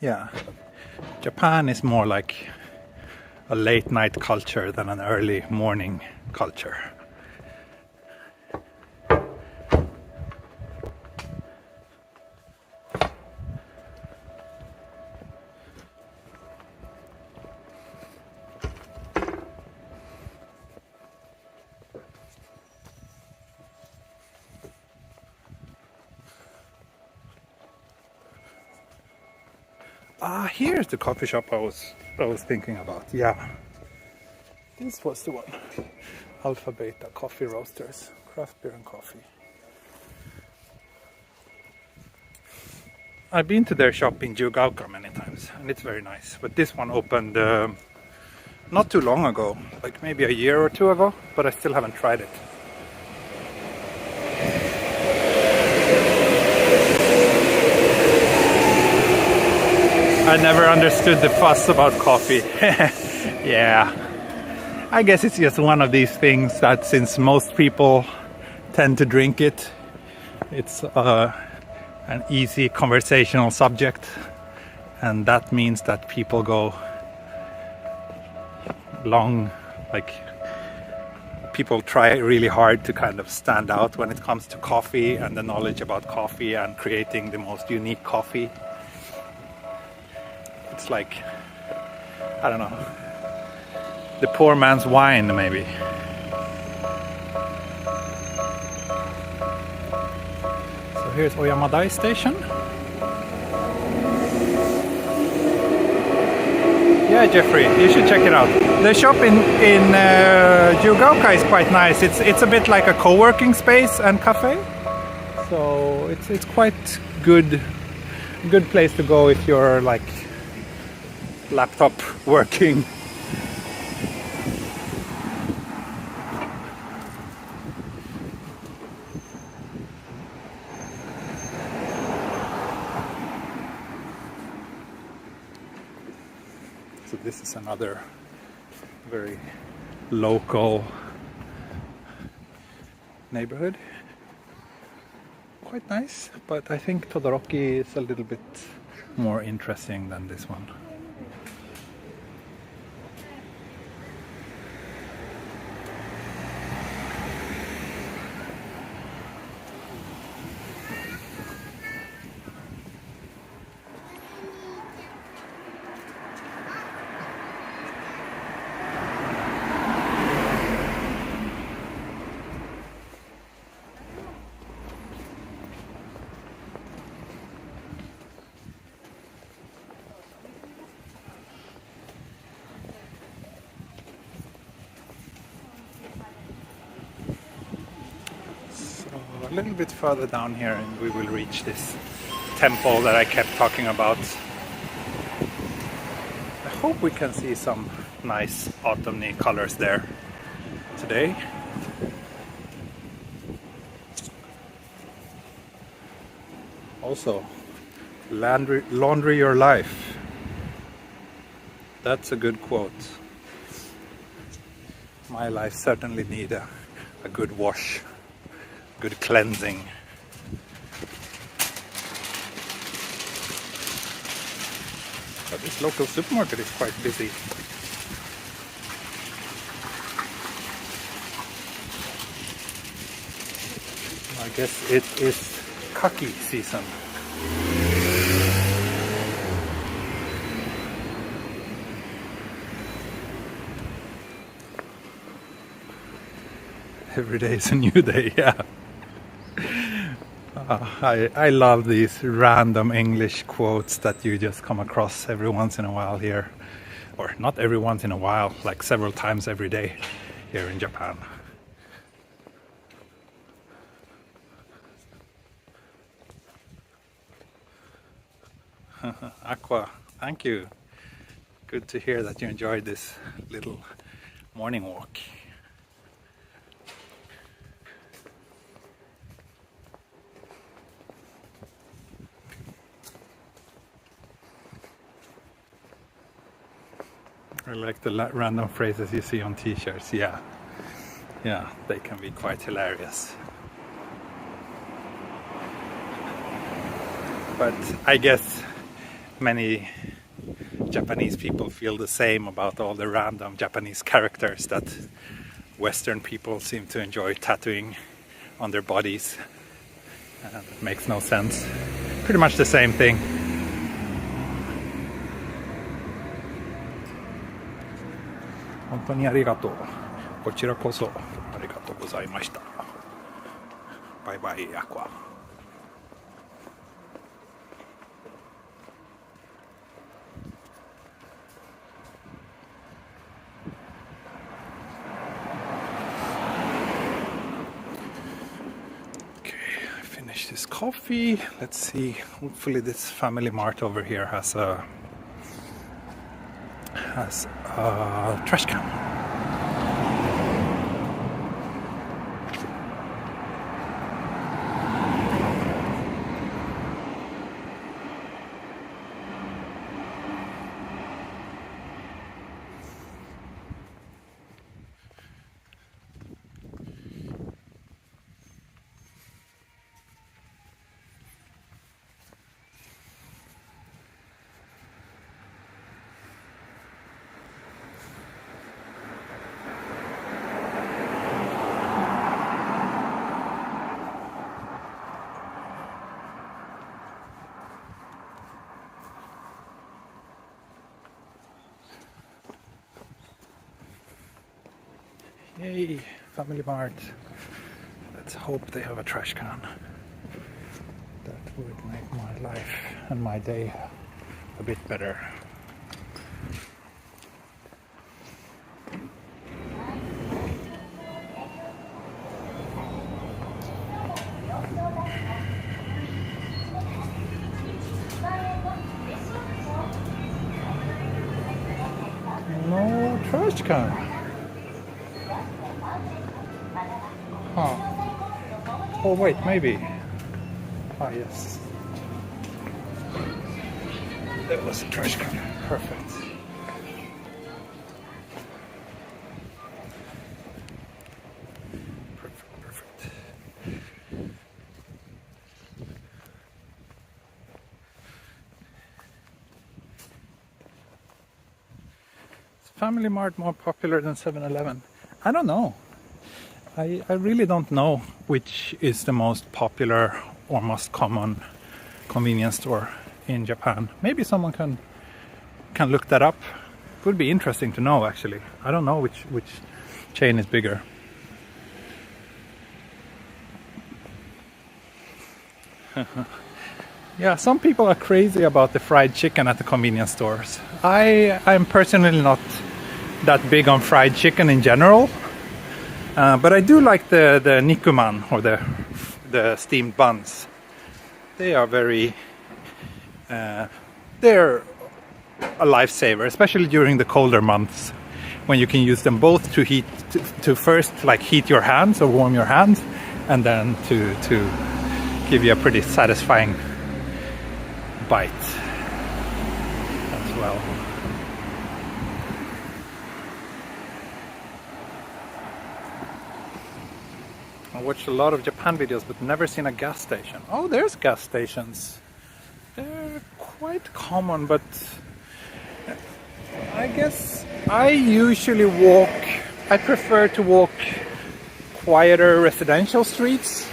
yeah, Japan is more like a late night culture than an early morning culture. Ah, here's the coffee shop I was thinking about. Yeah, this was the one. Alpha Beta Coffee Roasters, craft beer and coffee. I've been to their shop in Jugaoka many times, and it's very nice. But this one opened not too long ago, like maybe a year or two ago, but I still haven't tried it. I never understood the fuss about coffee. Yeah, I guess it's just one of these things that since most people tend to drink it, it's an easy conversational subject, and that means that people go long, like people try really hard to kind of stand out when it comes to coffee and the knowledge about coffee and creating the most unique coffee. It's like, I don't know, the poor man's wine maybe. So here's Yamada Station. Yeah, Jeffrey, you should check it out. The shop in Yugaoka is quite nice. It's a bit like a co-working space and cafe. So it's quite good place to go if you're like laptop working. So this is another very local neighborhood. Quite nice, but I think Todoroki is a little bit more interesting than this one. A little bit further down here and we will reach this temple that I kept talking about. I hope we can see some nice autumny colors there today. Also, laundry your life. That's a good quote. My life certainly needs a good wash. Good cleansing. But this local supermarket is quite busy. I guess it is kaki season. Every day is a new day, yeah. I love these random English quotes that you just come across every once in a while here. Or not every once in a while, like several times every day here in Japan. Aqua, thank you. Good to hear that you enjoyed this little morning walk. I like the random phrases you see on t-shirts, yeah, they can be quite hilarious. But I guess many Japanese people feel the same about all the random Japanese characters that Western people seem to enjoy tattooing on their bodies. It makes no sense. Pretty much the same thing. Hontou ni arigatou. Kochira koso arigatou gozaimashita. Bye bye, Aqua. Okay, I finished this coffee. Let's see. Hopefully this family mart over here has a trash can. Yay, Family Mart. Let's hope they have a trash can. That would make my life and my day a bit better. No trash can. Huh. Oh wait, maybe. Ah yes. There was a trash can. Perfect. Perfect. Is Family Mart more popular than 7-Eleven? I don't know. I really don't know which is the most popular or most common convenience store in Japan. Maybe someone can look that up. It would be interesting to know actually. I don't know which chain is bigger. Yeah, some people are crazy about the fried chicken at the convenience stores. I'm personally not that big on fried chicken in general. But I do like the nikuman, or the steamed buns. They are very they're a lifesaver, especially during the colder months, when you can use them both to heat to first like heat your hands or warm your hands, and then to give you a pretty satisfying bite as well. I watched a lot of Japan videos but never seen a gas station. Oh, there's gas stations. They're quite common, but I guess I prefer to walk quieter residential streets,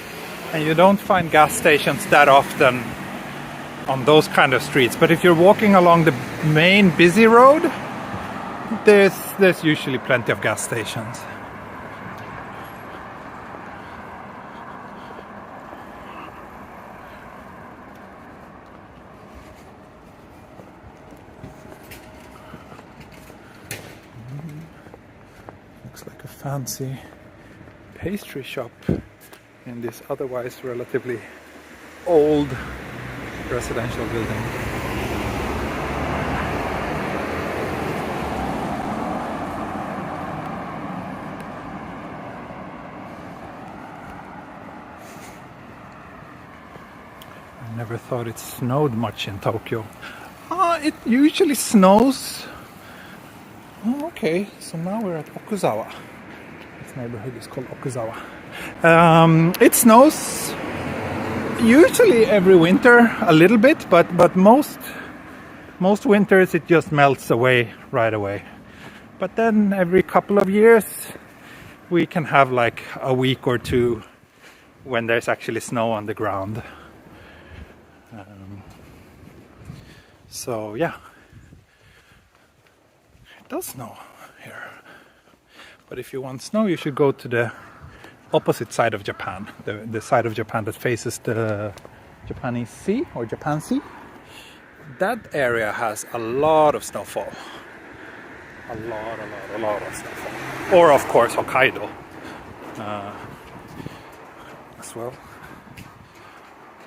and you don't find gas stations that often on those kind of streets. But if you're walking along the main busy road, there's usually plenty of gas stations. Looks like a fancy pastry shop in this otherwise relatively old residential building. I never thought it snowed much in Tokyo. It usually snows. Oh, okay, so now we're at Okuzawa. This neighborhood is called Okuzawa. It snows usually every winter a little bit, but most winters it just melts away right away. But then every couple of years we can have like a week or two when there's actually snow on the ground. So yeah, it does snow here. But if you want snow, you should go to the opposite side of Japan, the side of Japan that faces the Japanese Sea or Japan Sea. That area has a lot of snowfall. A lot of snowfall. Or of course Hokkaido as well.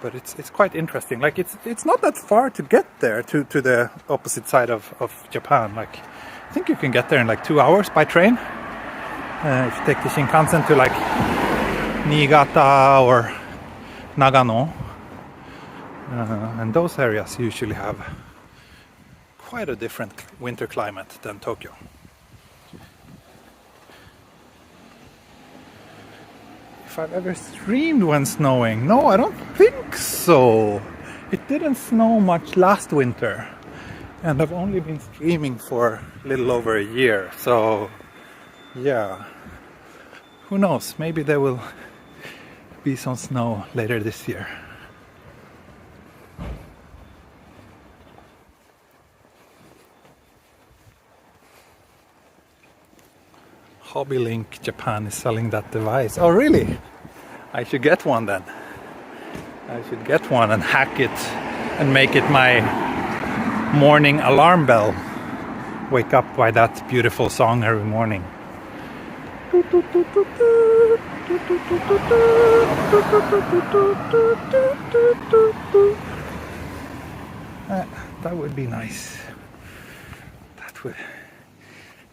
But it's quite interesting. Like it's not that far to get there to the opposite side of Japan. Like I think you can get there in like 2 hours by train. If you take the Shinkansen to like Niigata or Nagano, and those areas usually have quite a different winter climate than Tokyo. If I've ever streamed when snowing? No, I don't think so. It didn't snow much last winter, and I've only been streaming for a little over a year, so yeah, who knows, maybe there will be some snow later this year. Hobbylink Japan is selling that device. Oh really? I should get one then. I should get one and hack it and make it my morning alarm bell. Wake up by that beautiful song every morning. That would be nice. That would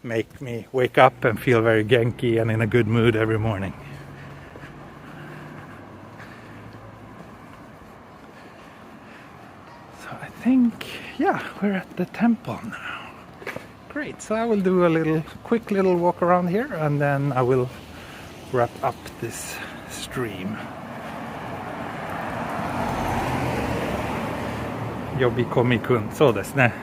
make me wake up and feel very Genki and in a good mood every morning. So I think, yeah, we're at the temple now. Great, so I will do a quick little walk around here and then I will wrap up this stream. Yobikomi-kun, そうですね。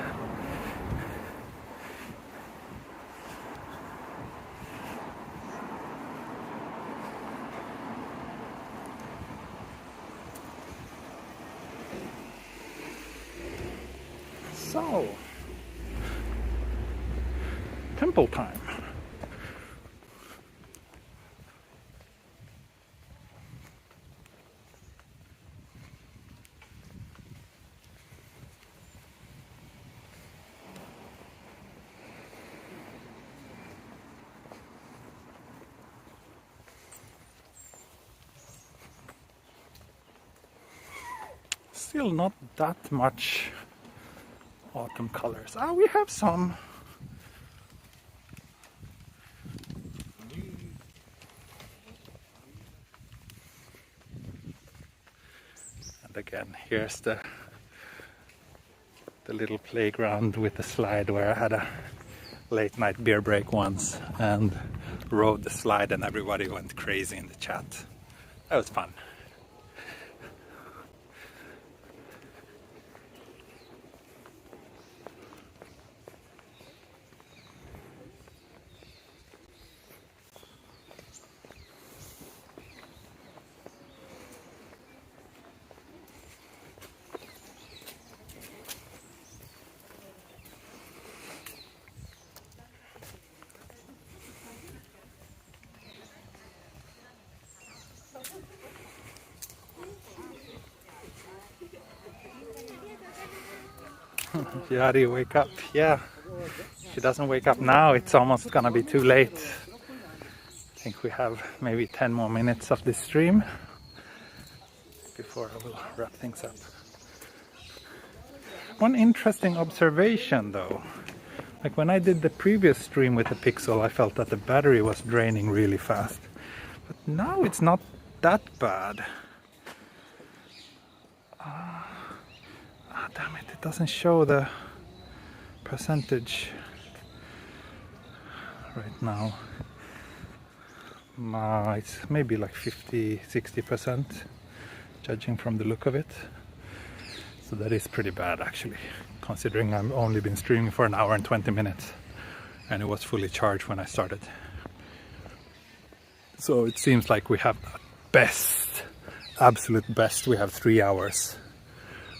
So, temple time. Still not that much autumn colors. Ah, we have some. And again, here's the little playground with the slide where I had a late night beer break once and rode the slide and everybody went crazy in the chat. That was fun. Yari, wake up. Yeah, if she doesn't wake up now, it's almost gonna be too late. I think we have maybe 10 more minutes of this stream before I will wrap things up. One interesting observation though, like when I did the previous stream with the Pixel, I felt that the battery was draining really fast. But now it's not that bad. Damn it, it doesn't show the percentage right now. It's maybe like 50-60%, judging from the look of it. So that is pretty bad actually, considering I've only been streaming for an hour and 20 minutes and it was fully charged when I started. So it seems like we have at best, absolute best, we have 3 hours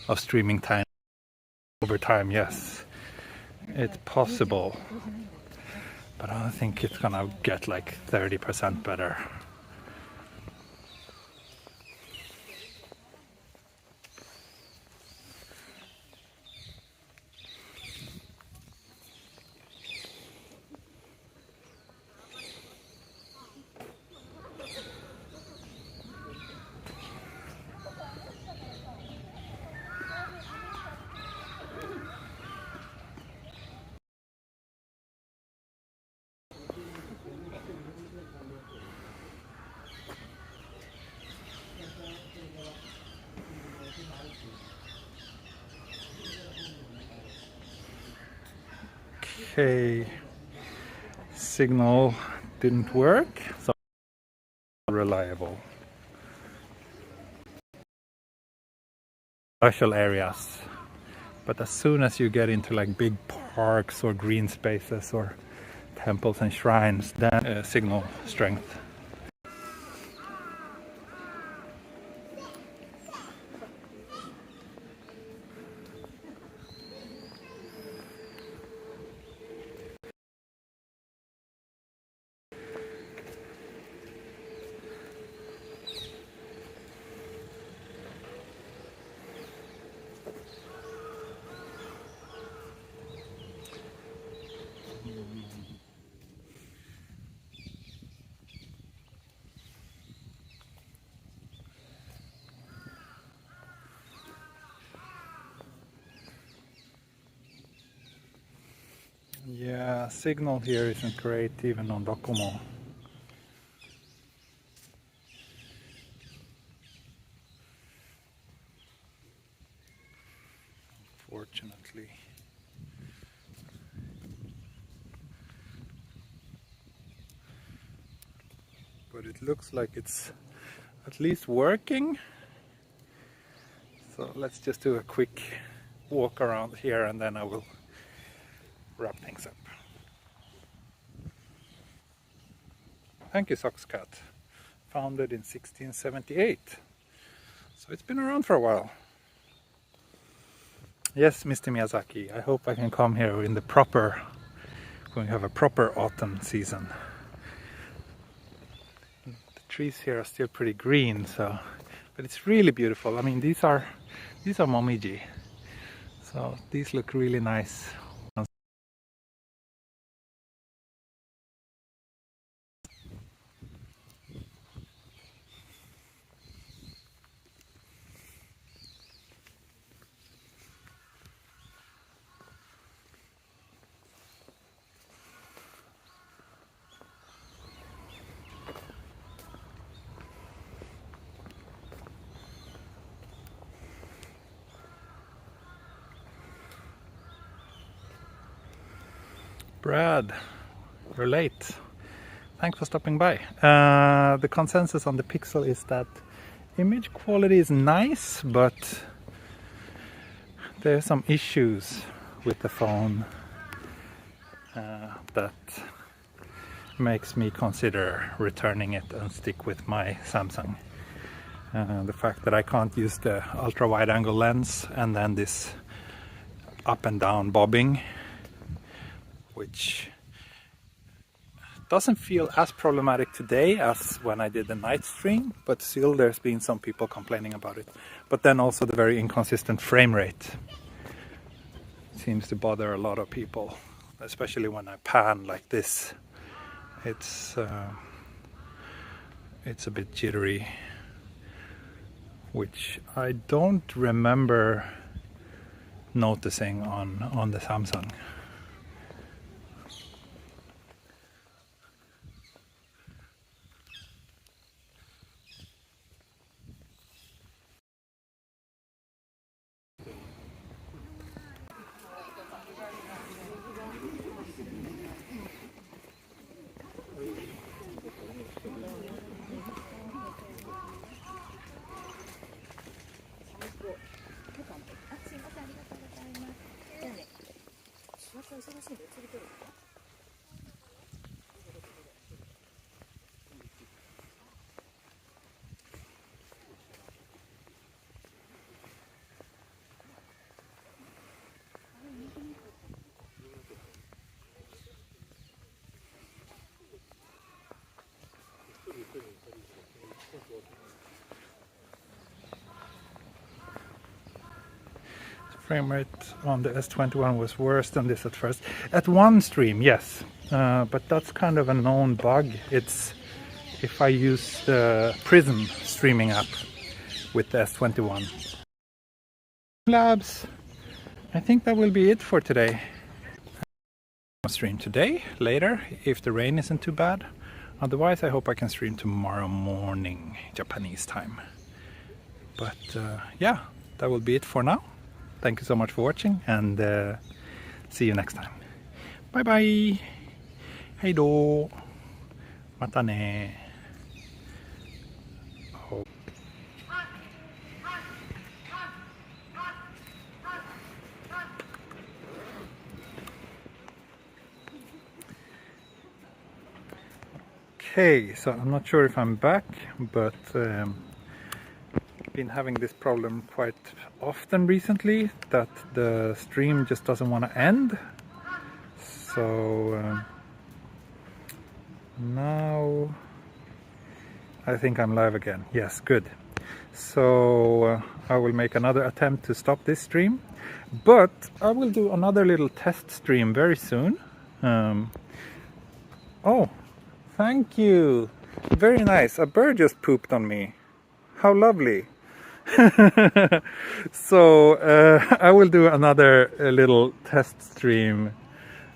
of streaming time. Over time, yes, it's possible, but I don't think it's gonna get like 30% better. Okay, signal didn't work, so reliable. Special areas, but as soon as you get into like big parks or green spaces or temples and shrines, then signal strength. Signal here isn't great even on Docomo. Fortunately. But it looks like it's at least working. So let's just do a quick walk around here and then I will wrap things up. Thank you, Socks Cat. Founded in 1678. So it's been around for a while. Yes, Mr. Miyazaki, I hope I can come here in the proper, when we have a proper autumn season. The trees here are still pretty green, so, but it's really beautiful. I mean, these are momiji, so these look really nice. Brad, you're late. Thanks for stopping by. The consensus on the Pixel is that image quality is nice, but there are some issues with the phone that makes me consider returning it and stick with my Samsung. The fact that I can't use the ultra wide angle lens and then this up and down bobbing, which doesn't feel as problematic today as when I did the night stream, but still there's been some people complaining about it. But then also the very inconsistent frame rate seems to bother a lot of people, especially when I pan like this. It's a bit jittery, which I don't remember noticing on the Samsung. Frame rate on the S21 was worse than this at first. At one stream, yes, but that's kind of a known bug. It's if I use the Prism streaming app with the S21. Labs, I think that will be it for today. I'll stream today, later, if the rain isn't too bad. Otherwise, I hope I can stream tomorrow morning, Japanese time. But yeah, that will be it for now. Thank you so much for watching, and see you next time. Bye bye! Heido! Mata ne! Oh. Okay, so I'm not sure if I'm back, but been having this problem quite often recently, that the stream just doesn't want to end. So now I think I'm live again. Yes, good. So I will make another attempt to stop this stream, but I will do another little test stream very soon. Oh, thank you. Very nice. A bird just pooped on me. How lovely. So I will do another little test stream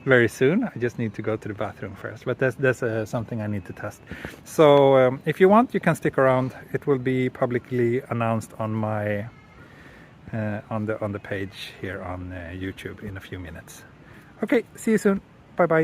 very soon. I just need to go to the bathroom first, but that's something I need to test. So if you want, you can stick around. It will be publicly announced on my on the page here on YouTube in a few minutes. Okay, see you soon. Bye bye.